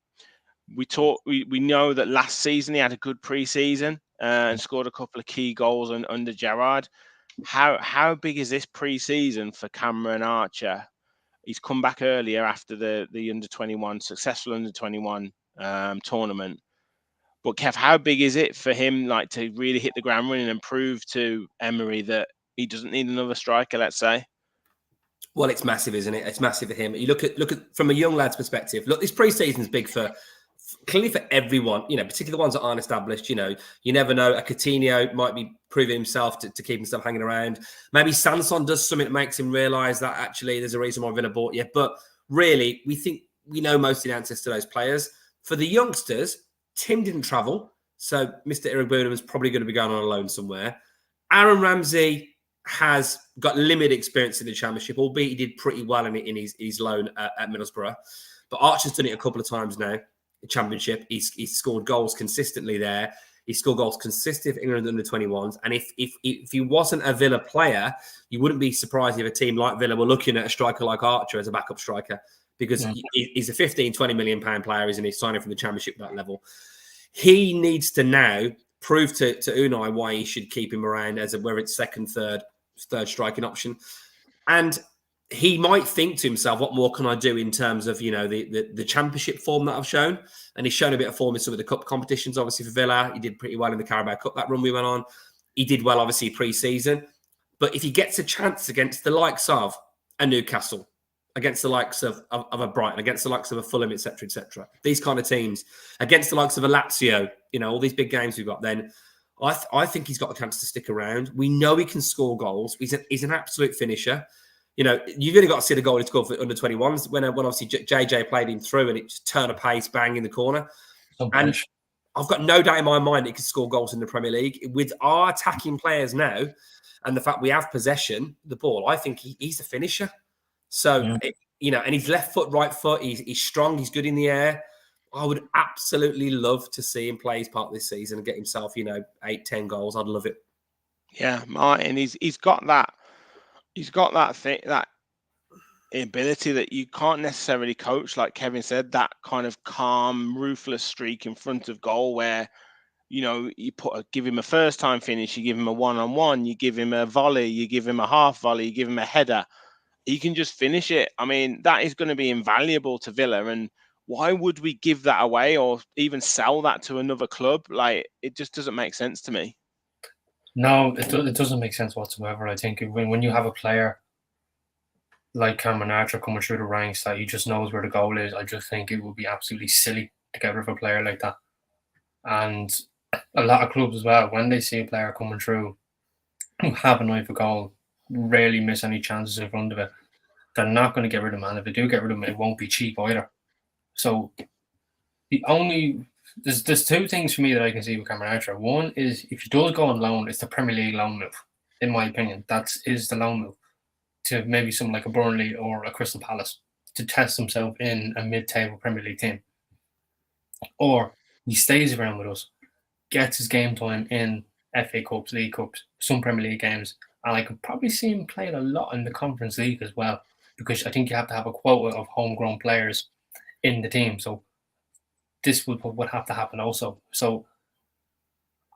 know that last season he had a good pre-season and scored a couple of key goals under Gerrard. How big is this pre-season for Cameron Archer? He's come back earlier after the under-21 successful under-21 tournament. But Kev, how big is it for him, like, to really hit the ground running and prove to Emery that he doesn't need another striker? Let's say. Well, it's massive, isn't it? It's massive for him. You look at from a young lad's perspective. Look, this pre-season's big clearly for everyone, particularly the ones that aren't established. You never know. A Coutinho might be proving himself to keep himself hanging around. Maybe Sanson does something that makes him realise that actually there's a reason why Villa bought you. But really, we know most of the answers to those players. For the youngsters, Tim didn't travel, so Mr. Irigbuna was probably going to be going on a loan somewhere. Aaron Ramsey has got limited experience in the Championship, albeit he did pretty well in his loan at Middlesbrough. But Archer's done it a couple of times now. The Championship, he's scored goals consistently there. He scored goals consistently in England under 21s. And if he wasn't a Villa player, you wouldn't be surprised if a team like Villa were looking at a striker like Archer as a backup striker, because he's a 15, 20 million pound player, isn't he? Signing from the Championship at that level. He needs to now prove to Unai why he should keep him around as whether it's second, third striking option. And he might think to himself, what more can I do in terms of, the Championship form that I've shown? And he's shown a bit of form in some of the cup competitions, obviously, for Villa. He did pretty well in the Carabao Cup, that run we went on. He did well, obviously, pre-season. But if he gets a chance against the likes of a Newcastle, against the likes of a Brighton, against the likes of a Fulham, etc., these kind of teams, against the likes of a Lazio, all these big games we've got, then I think he's got a chance to stick around. We know he can score goals. He's an absolute finisher. You know, you've only got to see the goal he scored for under 21s when obviously JJ played him through and it just turned a pace, bang in the corner. And I've got no doubt in my mind he could score goals in the Premier League. With our attacking players now and the fact we have possession, the ball, I think he's the finisher. So, you know, and he's left foot, right foot. He's strong. He's good in the air. I would absolutely love to see him play his part this season and get himself, you know, 8-10 goals. I'd love it. Yeah, Martin, he's got that thing, that ability that you can't necessarily coach, like Kevin said, that kind of calm, ruthless streak in front of goal where, you know, you give him a first time finish, you give him a one-on-one, you give him a volley, you give him a half volley, you give him a header. He can just finish it. I mean, that is going to be invaluable to Villa. And why would we give that away or even sell that to another club? Like, it just doesn't make sense to me. No, it doesn't make sense whatsoever. I think when you have a player like Cameron Archer coming through the ranks that he just knows where the goal is, I just think it would be absolutely silly to get rid of a player like that. And a lot of clubs as well, when they see a player coming through who have an eye for goal, rarely miss any chances in front of it, they're not going to get rid of him. And if they do get rid of him, it won't be cheap either. So there's two things for me that I can see with Cameron Archer. One is if he does go on loan, it's the Premier League loan move. In my opinion, that is the loan move to maybe something like a Burnley or a Crystal Palace to test himself in a mid-table Premier League team. Or he stays around with us, gets his game time in FA Cups, League Cups, some Premier League games, and I could probably see him playing a lot in the Conference League as well, because I think you have to have a quota of homegrown players in the team. So this would have to happen also. So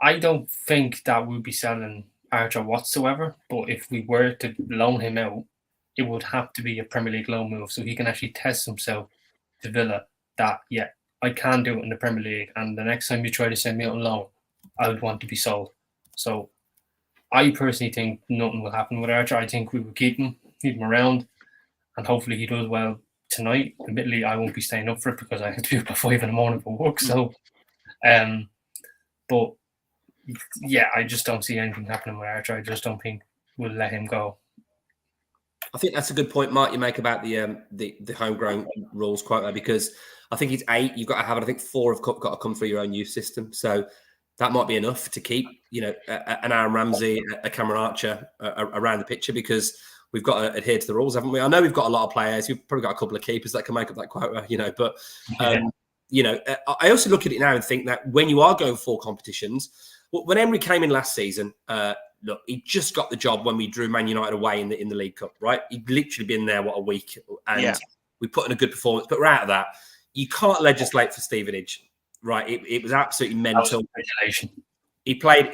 I don't think that we'd be selling Archer whatsoever, but if we were to loan him out, it would have to be a Premier League loan move so he can actually test himself to Villa that, yeah, I can do it in the Premier League, and the next time you try to send me out on loan, I would want to be sold. So I personally think nothing will happen with Archer. I think we will keep him around, and hopefully he does well tonight. Admittedly, I won't be staying up for it because I have to be up at 5 in the morning for work. So, but yeah, I just don't see anything happening with Archer. I just don't think we'll let him go. I think that's a good point, Mark, you make about the homegrown rules quite well, because I think it's 8. You've got to have it. I think 4 have got to come through your own youth system. So that might be enough to keep, you know, an Aaron Ramsey, a Cameron Archer around the picture, because we've got to adhere to the rules, haven't we? I know we've got a lot of players. We've probably got a couple of keepers that can make up that quota, you know. But, you know, I also look at it now and think that when you are going for competitions, when Emery came in last season, look, he just got the job when we drew Man United away in the League Cup, right? He'd literally been there, a week, and we put in a good performance. But we're out of that. You can't legislate for Stevenage, right? It was absolutely mental. He played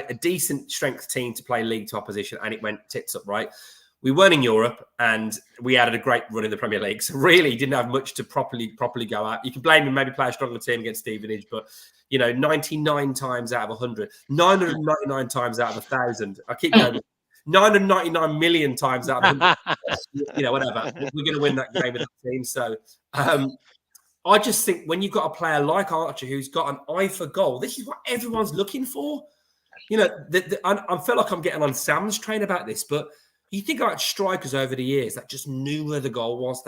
a decent strength team to play League to opposition, and it went tits up, right? We weren't in Europe, and we had a great run in the Premier League. So really, didn't have much to properly go at. You can blame him, maybe play a stronger team against Stevenage, but, you know, 99 times out of 100, 999 times out of 1,000. I keep going. 999 million times out of 100. You know, whatever. We're going to win that game with that team. So I just think when you've got a player like Archer who's got an eye for goal, this is what everyone's looking for. You know, I feel like I'm getting on Sam's train about this, but you think about strikers over the years that just knew where the goal was,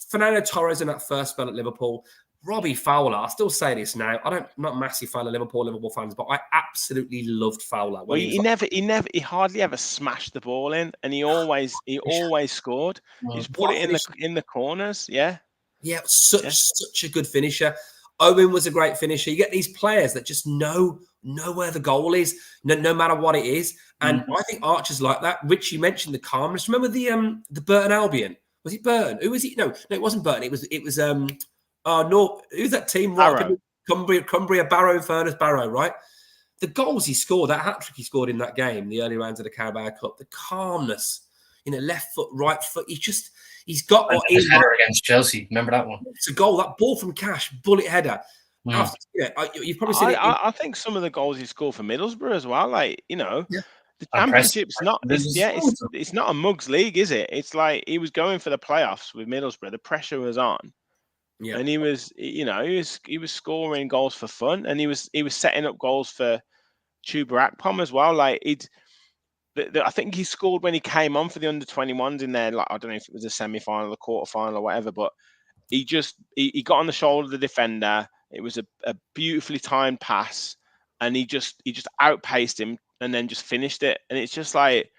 Fernando Torres in that first spell at Liverpool, Robbie Fowler. I still say this now. I'm not a massive fan of Liverpool fans, but I absolutely loved Fowler. Well, he hardly ever smashed the ball in, and he always scored. He just put it in the corners. Yeah. Yeah, such a good finisher. Owen was a great finisher. You get these players that just know where the goal is, no matter what it is. And I think Archer's like that. Rich, you mentioned the calmness. Remember the Burton Albion? Was it Burton? Who was he? No, it wasn't Burton. It was who's that team? Barrow. Cumbria, Barrow, Furness, Barrow, right? The goals he scored, that hat-trick he scored in that game, the early rounds of the Carabao Cup, the calmness, left foot, right foot. He's got what his header against Chelsea. Remember that one? It's a goal. That ball from Cash, bullet header. You've probably seen it. I think some of the goals he scored for Middlesbrough as well. Like, you know, the Championship's not. It's not a mugs league, is it? It's like he was going for the playoffs with Middlesbrough. The pressure was on. Yeah. And he was scoring goals for fun, and he was setting up goals for Chuba Akpom as well. Like I think he scored when he came on for the under-21s in there. Like, I don't know if it was a semi-final, a quarter-final, or whatever, but he got on the shoulder of the defender. It was a beautifully timed pass, and he just outpaced him and then just finished it. And it's just like,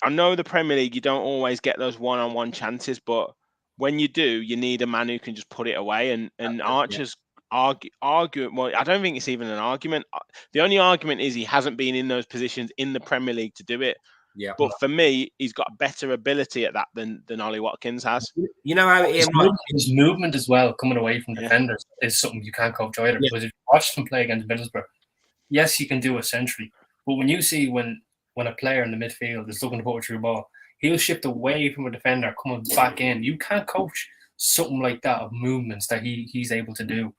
I know the Premier League, you don't always get those one-on-one chances, but when you do, you need a man who can just put it away. And Archer's argument, well, I don't think it's even an argument. The only argument is he hasn't been in those positions in the Premier League to do it. Yeah. But for me, he's got better ability at that than Ollie Watkins has. You know how his movement as well, coming away from defenders, is something you can't coach either. Yeah. Because if you watch him play against Middlesbrough, yes, he can do a century. But when you see when a player in the midfield is looking to put a through ball, he'll shift away from a defender coming back in. You can't coach something like that of movements that he's able to do.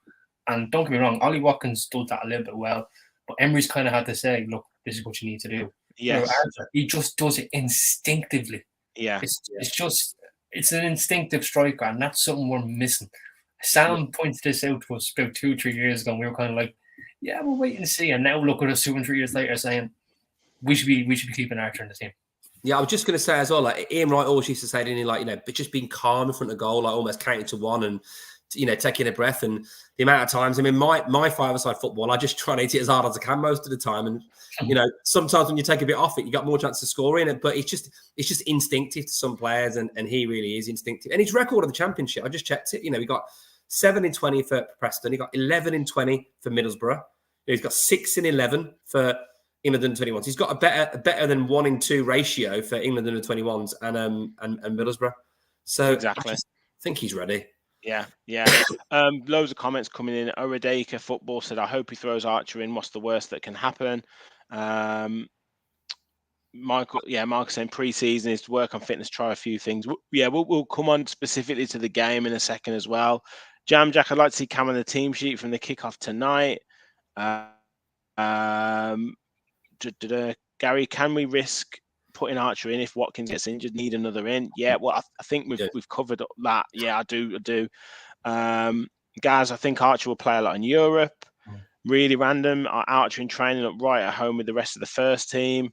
And don't get me wrong, Ollie Watkins does that a little bit well, but Emery's kind of had to say, look, this is what you need to do. Yes. He just does it instinctively. Yeah. It's an instinctive striker, and that's something we're missing. Sam pointed this out to us about 2-3 years ago, and we were kind of like, yeah, we'll wait and see. And now look at us 2 and 3 years later saying we should be keeping Archer in the team. Yeah, I was just going to say as well, like Ian Wright always used to say, didn't he, like, but just being calm in front of goal, like almost counting to one and, taking a breath. And the amount of times, I mean, my five-a-side football, I just try and hit it as hard as I can most of the time. And, sometimes when you take a bit off it, you got more chance of scoring it. But it's just instinctive to some players, and he really is instinctive. And his record of the Championship, I just checked it. He got 7 in 20 for Preston. He got 11 in 20 for Middlesbrough. He's got 6 in 11 for England under 21s. He's got a better than 1 in 2 ratio for England under 21s and Middlesbrough. So exactly, I think he's ready. Yeah. Loads of comments coming in. Oradeka Football said, I hope he throws Archer in. What's the worst that can happen? Michael saying pre-season is to work on fitness, try a few things. We'll come on specifically to the game in a second as well. Jam Jack, I'd like to see Cam on the team sheet from the kickoff tonight. Gary, can we risk putting Archer in if Watkins gets injured? Need another in? Yeah, well, I think we've covered that. Yeah, I do. Guys, I think Archer will play a lot in Europe. Really random. Archer in training up right at home with the rest of the first team.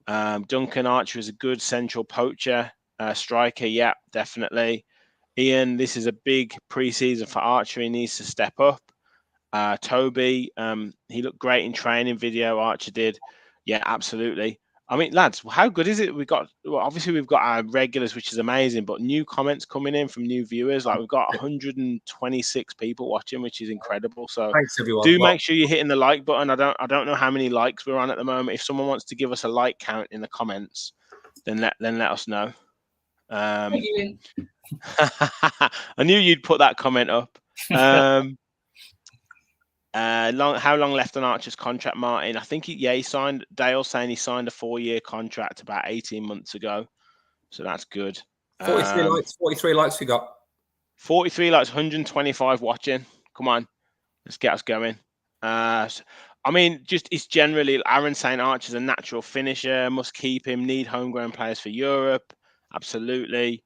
Duncan, Archer is a good central poacher, striker. Yeah, definitely. Ian, this is a big pre-season for Archer. He needs to step up. Toby, he looked great in training video. Archer did. Yeah, absolutely. I mean, lads, how good is it? Obviously we've got our regulars, which is amazing, but new comments coming in from new viewers. Like, we've got 126 people watching, which is incredible. So thanks, everyone. Make sure you're hitting the like button. I don't know how many likes we're on at the moment. If someone wants to give us a like count in the comments, then let us know. I knew you'd put that comment up. How long left on Archer's contract, Martin? I think he signed. Dale saying he signed a 4-year contract about 18 months ago, so that's good. 43 likes we got. 43 likes, 125 watching. Come on, let's get us going. I mean, it's generally Aaron saying Archer's a natural finisher, must keep him. Need homegrown players for Europe, absolutely.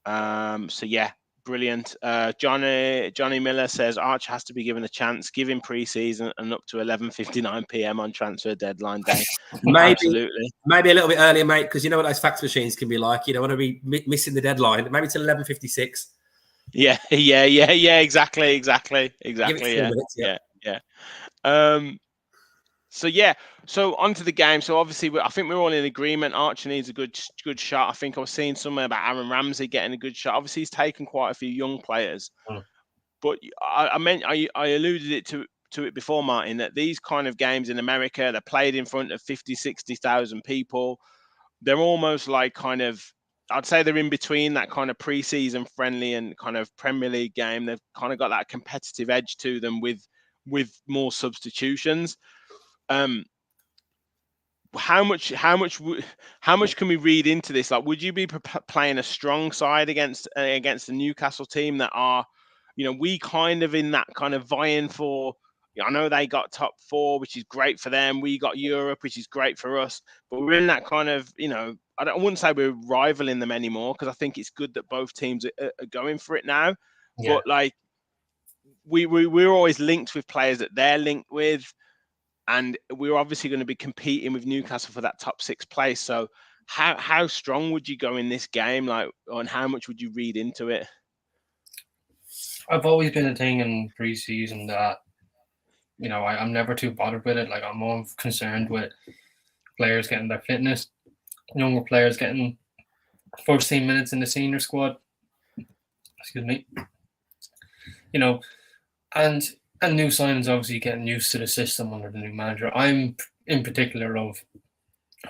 So yeah. Brilliant. Johnny Miller says Archer has to be given a chance. Give him pre-season and up to 11:59 p.m. on transfer deadline day. Absolutely. Maybe a little bit earlier, mate, because you know what those fax machines can be like. You don't want to be missing the deadline. Maybe till 11:56. Yeah. Exactly. So onto the game. So obviously, I think we're all in agreement. Archer needs a good shot. I think I was seeing somewhere about Aaron Ramsey getting a good shot. Obviously, he's taken quite a few young players, but I alluded to it before, Martin, that these kind of games in America, they're played in front of 50,000-60,000 people. They're almost like kind of, I'd say they're in between that kind of pre-season friendly and kind of Premier League game. They've kind of got that competitive edge to them with more substitutions. How much can we read into this? Like, would you be playing a strong side against the Newcastle team that are, we kind of in that kind of vying for? I know they got top 4, which is great for them. We got Europe, which is great for us. But we're in that kind of, I wouldn't say we're rivaling them anymore, because I think it's good that both teams are going for it now. Yeah. But like, we're always linked with players that they're linked with. and we're obviously going to be competing with Newcastle for that top 6 place. So how strong would you go in this game? Like, and how much would you read into it? I've always been a thing in pre-season that, you know, I'm never too bothered with it. Like, I'm more concerned with players getting their fitness, younger players getting first team minutes in the senior squad. Excuse me. You know, and new signings obviously getting used to the system under the new manager. I'm in particular of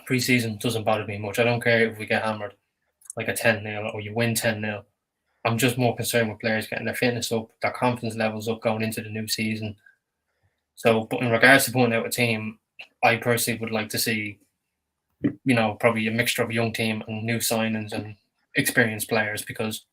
pre-season doesn't bother me much. I don't care if we get hammered like a 10-0 or you win 10-0. I'm just more concerned with players getting their fitness up, their confidence levels up going into the new season. So, but in regards to putting out a team, I personally would like to see, you know, probably a mixture of a young team and new signings and experienced players, because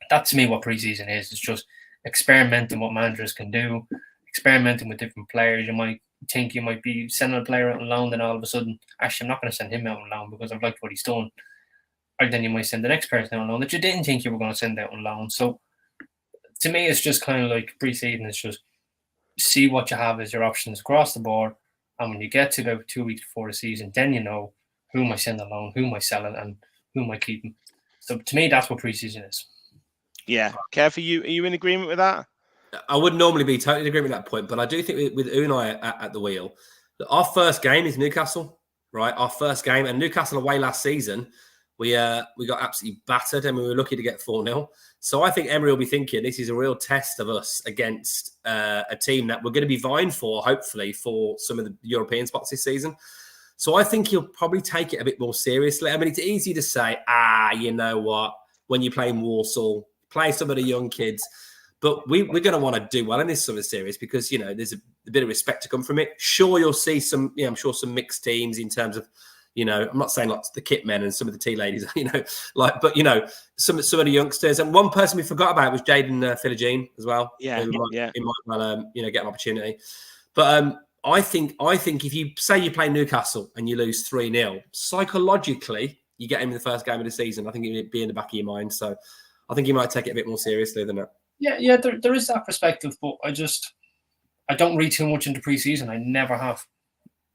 that to me what pre-season is. It's just experimenting what managers can do, experimenting with different players. You might think you might be sending a player out on loan, then all of a sudden, actually, I'm not going to send him out on loan because I've liked what he's done. Or then you might send the next person out on loan that you didn't think you were going to send out on loan. So to me, it's just kind of like pre-season. It's just see what you have as your options across the board. And when you get to about 2 weeks before the season, then you know who am I sending on loan, who am I selling, and who am I keeping. So to me, that's what pre-season is. Yeah. Kev, are you in agreement with that? I wouldn't normally be totally in agreement with that point, but I do think with Unai at the wheel, that our first game is Newcastle, right? Our first game, and Newcastle away last season, we got absolutely battered, and we were lucky to get 4-0. So I think Emery will be thinking this is a real test of us against a team that we're going to be vying for, hopefully, for some of the European spots this season. So I think he'll probably take it a bit more seriously. I mean, it's easy to say, you know what, when you're playing Warsaw, play some of the young kids. But we're going to want to do well in this summer series because, you know, there's a bit of respect to come from it. Sure, you'll see some, I'm sure some mixed teams in terms of, you know, I'm not saying like the kit men and some of the tea ladies, you know, but, you know, some of the youngsters. And one person we forgot about was Jaden Philogene as well. Yeah, He might well, you know, get an opportunity. But I think if you say you play Newcastle and you lose 3-0, psychologically, you get him in the first game of the season. I think it would be in the back of your mind. So I think you might take it a bit more seriously than that. Yeah, there is that perspective, but I don't read too much into preseason. I never have.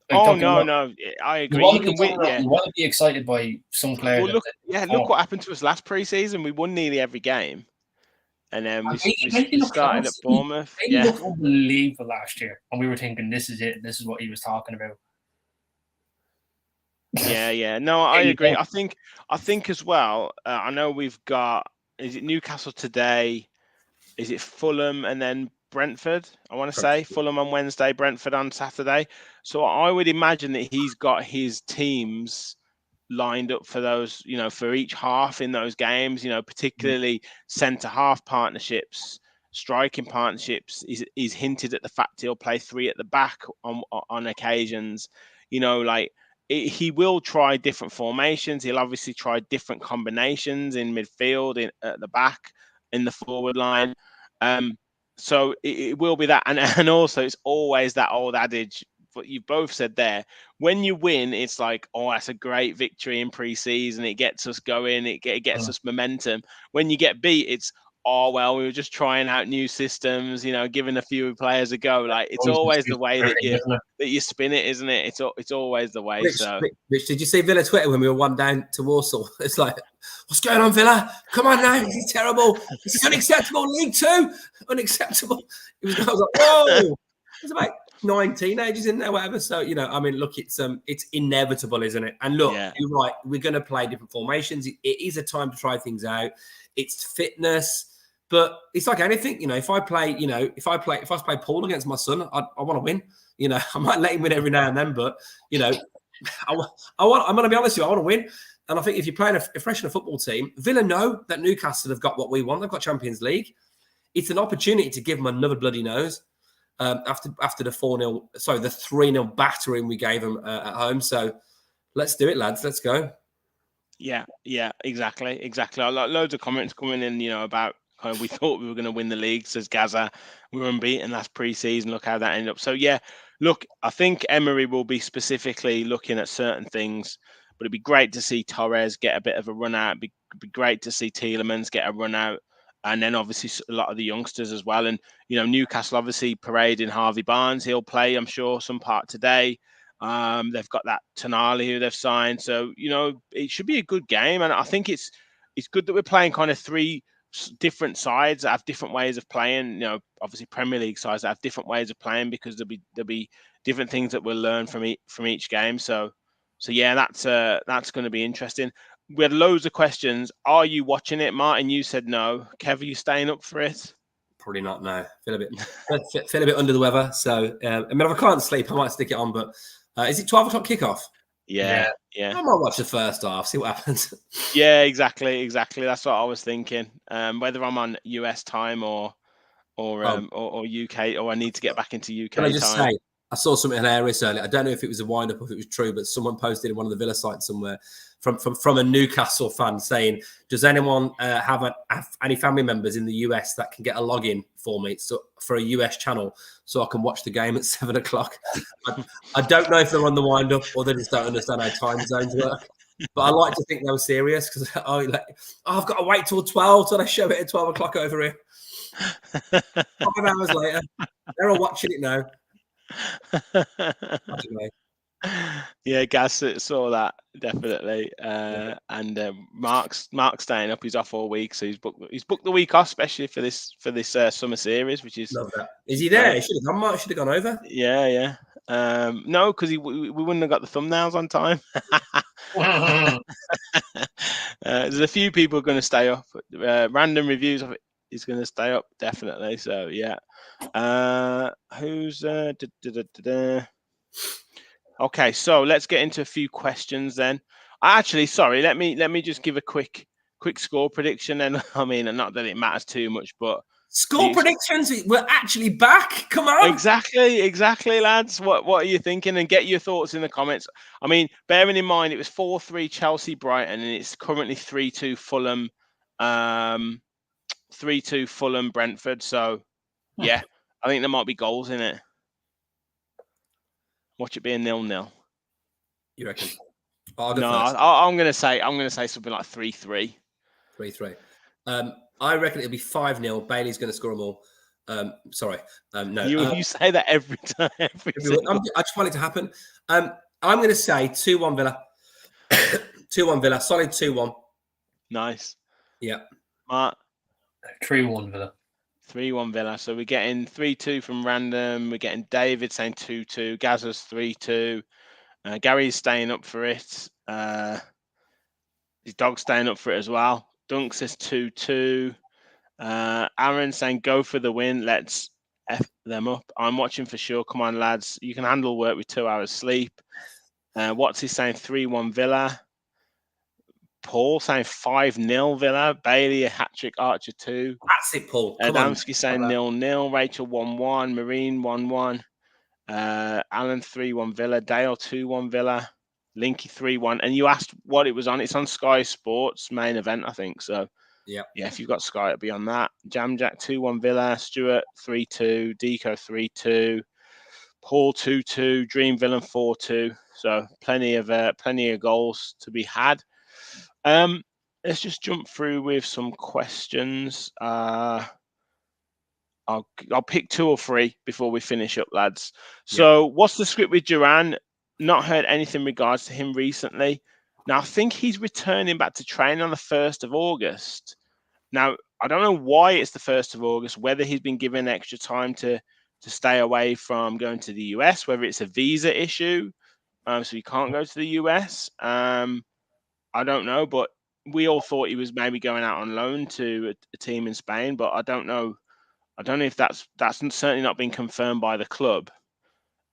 Like, no, I agree. You want to be excited by some players. Well, look what happened to us last preseason. We won nearly every game, and then we started at Bournemouth. He looked unbelievable last year, and we were thinking, this is it. This is what he was talking about. Yeah. No, I agree. I think as well. I know we've got. Is it Newcastle today? Is it Fulham and then Brentford? I want to say Fulham on Wednesday, Brentford on Saturday. So I would imagine that he's got his teams lined up for those, you know, for each half in those games, you know, particularly centre half partnerships, striking partnerships. He's hinted at the fact he'll play 3 at the back on occasions, you know, like he will try different formations. He'll obviously try different combinations in midfield, at the back, in the forward line. So it will be that. And also it's always that old adage, what you both said there. When you win, it's like, oh, that's a great victory in pre-season. It gets us going. It gets us momentum. When you get beat, it's, oh, well, we were just trying out new systems, you know, giving a few players a go. Like, it's always the way that you spin it, isn't it? It's always the way. Rich, did you see Villa Twitter when we were 1 down to Warsaw? It's like, what's going on, Villa? Come on now, this is terrible. This is unacceptable. League 2, unacceptable. I was like, whoa. There's about 9 teenagers in there, whatever. So, you know, I mean, look, it's inevitable, isn't it? And look, You're right. We're going to play different formations. It is a time to try things out. It's fitness. But it's like anything, you know, if I play Paul against my son, I want to win. You know, I might let him win every now and then, but, you know, I'm going to be honest with you, I want to win. And I think if you're playing a freshener football team, Villa know that Newcastle have got what we want. They've got Champions League. It's an opportunity to give them another bloody nose after the 3-0 battering we gave them at home. So let's do it, lads. Let's go. Yeah, exactly. Loads of comments coming in, you know, about kind of we thought we were going to win the league, says Gaza. We were unbeaten last pre-season. Look how that ended up. So, yeah, look, I think Emery will be specifically looking at certain things, but it'd be great to see Torres get a bit of a run out. It'd be great to see Tielemans get a run out. and then obviously a lot of the youngsters as well. And Newcastle obviously parading Harvey Barnes. He'll play, I'm sure, some part today. They've got that Tonali who they've signed, so it should be a good game. And I think it's good that we're playing kind of three different sides that have different ways of playing. Obviously Premier League sides that have different ways of playing, because there'll be different things that we'll learn from each game. So yeah, that's going to be interesting. We had loads of questions. Are you watching it, Martin? You said no. Kev, are you staying up for it? Probably not. No, feel a bit under the weather. So if I can't sleep, I might stick it on. But is it 12 o'clock kickoff? Yeah. I might watch the first half, see what happens. Yeah, exactly. That's what I was thinking. Whether I'm on US time or UK, or I need to get back into UK Can I just time. say, I saw something hilarious earlier. I don't know if it was a wind-up or if it was true, but someone posted in one of the Villa sites somewhere from a Newcastle fan saying, "Does anyone have any family members in the US that can get a login for me for a US channel so I can watch the game at 7 o'clock?" I don't know if they're on the wind-up or they just don't understand how time zones work. But I like to think they were serious, because I've got to wait till 12 till they show it at 12 o'clock over here. 5 hours later, they're all watching it now. Yeah, Gaz saw that definitely, and Mark's staying up. He's off all week, so he's booked the week off, especially for this summer series, which is. Love that. Is he there? He should have gone. Mark should have gone over. Yeah. No, because we wouldn't have got the thumbnails on time. There's a few people going to stay up. Random reviews of it is going to stay up definitely. So yeah. Who's Okay, so let's get into a few questions then. Actually, sorry, let me just give a quick score prediction. And I mean, not that it matters too much, but score predictions. We're actually back. Come on. Exactly, lads. What are you thinking? And get your thoughts in the comments. I mean, bearing in mind it was 4-3 Chelsea Brighton, and it's currently 3-2 Fulham, 3-2 Fulham Brentford. So yeah, I think there might be goals in it. Watch it be a 0-0. You reckon? No, I'm gonna say something like 3-3. 3-3. I reckon it'll be 5-0. Bailey's going to score them all. No. You say that every time. I just want it to happen. I'm going to say 2-1 Villa. 2-1 Villa. Solid 2-1. Nice. Yeah. Mark? 3-1 Villa. 3-1 Villa. So we're getting 3-2 from random. We're getting David saying 2-2. Gazza's 3-2. Gary's staying up for it. His dog's staying up for it as well. Dunk says 2-2. Aaron saying go for the win. Let's F them up. I'm watching for sure. Come on, lads. You can handle work with 2 hours sleep. What's he saying? 3-1 Villa. Paul saying 5-0 Villa. Bailey a hat-trick. Archer 2. That's it, Paul. Adamski saying 0-0. Rachel 1-1. Marine 1-1. Alan 3-1 Villa. Dale 2-1 Villa. Linky 3-1. And you asked what it was on. It's on Sky Sports main event, I think. So yeah, if you've got Sky, it'll be on that. Jamjack 2-1 Villa. Stuart 3-2. Deco 3-2. Paul 2-2. Dream Villain 4-2. So plenty of goals to be had. Let's just jump through with some questions. I'll pick 2 or 3 before we finish up, lads. So what's the script with Duran? Not heard anything in regards to him recently. Now, I think he's returning back to training on the 1st of August. Now, I don't know why it's the 1st of August, whether he's been given extra time to stay away from going to the US, whether it's a visa issue, so he can't go to the US. I don't know, but we all thought he was maybe going out on loan to a team in Spain, but I don't know. I don't know if that's certainly not been confirmed by the club.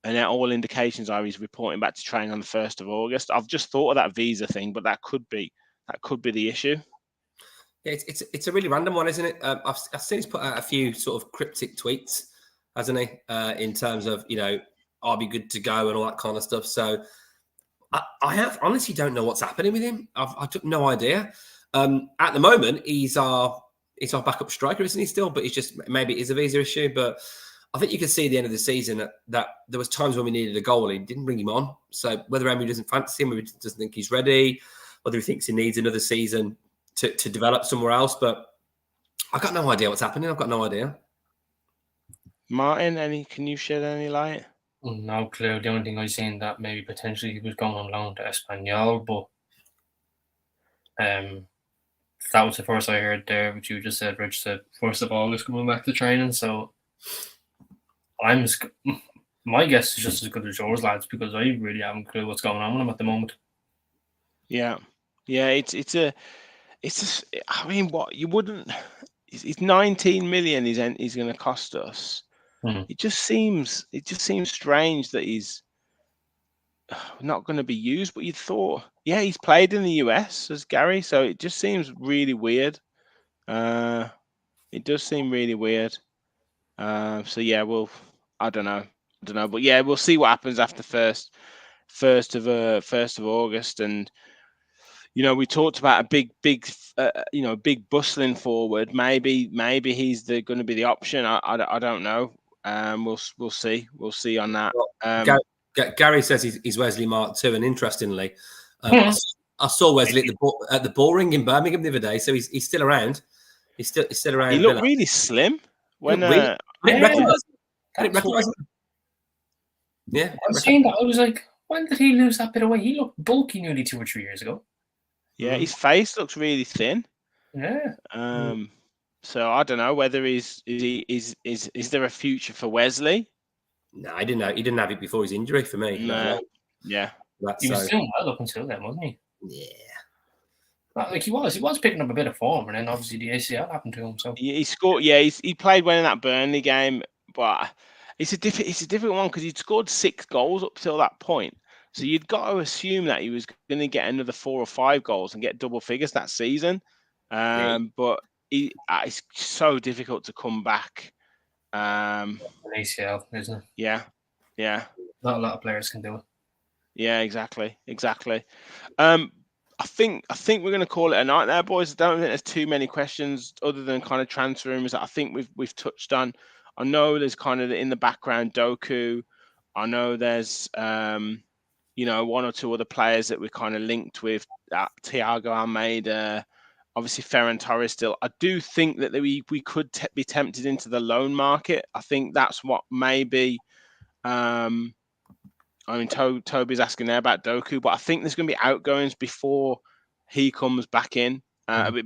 And all indications are he's reporting back to training on the 1st of August. I've just thought of that visa thing, but that could be the issue. Yeah, it's a really random one, isn't it? I've seen he's put out a few sort of cryptic tweets, hasn't he? In terms of, I'll be good to go and all that kind of stuff. So I honestly don't know what's happening with him. I took no idea. At the moment, he's our backup striker, isn't he still? But maybe it is a visa issue, but I think you can see at the end of the season that there was times when we needed a goal and he didn't bring him on. So whether Emery doesn't fancy him, whether he doesn't think he's ready, whether he thinks he needs another season to develop somewhere else. But I got no idea what's happening. I've got no idea. Martin, can you shed any light? No clue. The only thing I seen that maybe potentially he was going on loan to Espanyol, but that was the first I heard there, which you just said, Rich said 1st of August coming back to training. So my guess is just as good as yours, lads, because I really haven't a clue what's going on with him at the moment. Yeah, I mean, what you wouldn't. It's 19 million. He's going to cost us. It just seems strange that he's not going to be used. But you'd thought, yeah, he's played in the US as Gary, so it just seems really weird. It does seem really weird. So yeah, I don't know, but yeah, we'll see what happens after first of August, and we talked about a big bustling forward. Maybe he's going to be the option. I don't know. We'll see on that. Gary says he's Wesley Mark too, and interestingly, I saw Wesley at the ball ring in Birmingham the other day. So he's still around. He's still around. He looked really slim when. I didn't recognise him. Yeah, I was saying that. I was like, when did he lose that bit of weight? He looked bulky nearly 2 or 3 years ago. Yeah, his face looks really thin. Yeah. So I don't know whether is there a future for Wesley? No, he didn't have it before his injury. For me, no. Yeah, he was doing well up until then, wasn't he? Yeah. Like he was picking up a bit of form, and then obviously the ACL happened to him. So he scored. Yeah, he played well in that Burnley game, but it's a different one because he'd scored 6 goals up till that point. So you'd got to assume that he was going to get another 4 or 5 goals and get double figures that season. But it's so difficult to come back. An ACL, isn't it? Yeah. Not a lot of players can do it. Yeah, exactly. I think we're going to call it a night there, boys. I don't think there's too many questions other than kind of transfer rumors that I think we've touched on. I know there's kind of in the background Doku. I know there's 1 or 2 other players that we're kind of linked with. Thiago Almeida, obviously Ferran Torres still. I do think that we could be tempted into the loan market. I think that's what maybe. I mean, Toby's asking there about Doku, but I think there's going to be outgoings before he comes back in,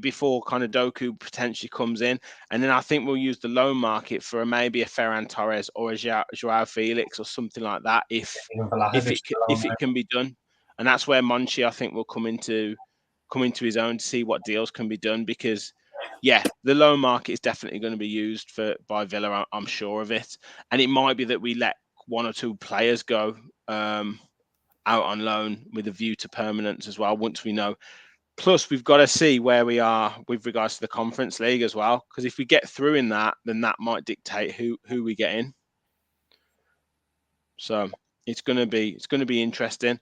before kind of Doku potentially comes in. And then I think we'll use the loan market for maybe a Ferran Torres or a Joao Felix or something like that if it can be done. And that's where Monchi, I think, will come into his own to see what deals can be done because, yeah, the loan market is definitely going to be used by Villa. I'm sure of it. And it might be that we let 1 or 2 players go out on loan with a view to permanence as well once we know. Plus, we've got to see where we are with regards to the Conference League as well, because if we get through in that, then that might dictate who we get in. So it's going to be interesting.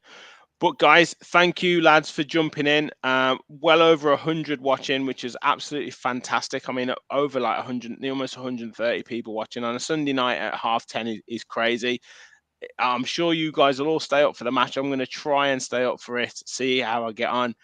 But guys, thank you lads for jumping in. Well over 100 watching, which is absolutely fantastic. I mean, over like 100, almost 130 people watching on a Sunday night at 10:30 is crazy. I'm sure you guys will all stay up for the match. I'm going to try and stay up for it, see how I get on.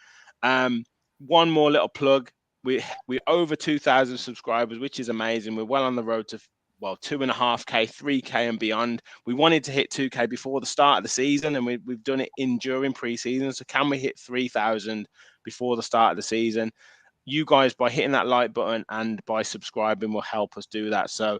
One more little plug. We're over 2,000 subscribers, which is amazing. We're well on the road to 2.5K, 3K and beyond. We wanted to hit 2K before the start of the season, and we've done it during pre-season. So can we hit 3,000 before the start of the season? You guys, by hitting that like button and by subscribing, will help us do that. So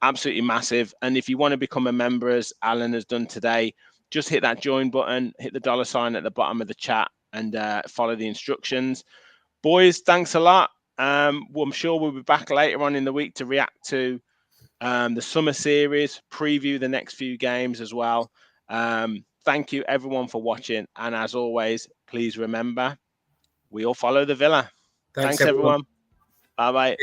absolutely massive. And if you want to become a member, as Alan has done today, just hit that join button, hit the $ at the bottom of the chat, and follow the instructions. Boys, thanks a lot. I'm sure we'll be back later on in the week to react to the summer series, preview the next few games as well. Thank you everyone for watching, and as always, please remember, we all follow the Villa. Thanks everyone. Bye bye.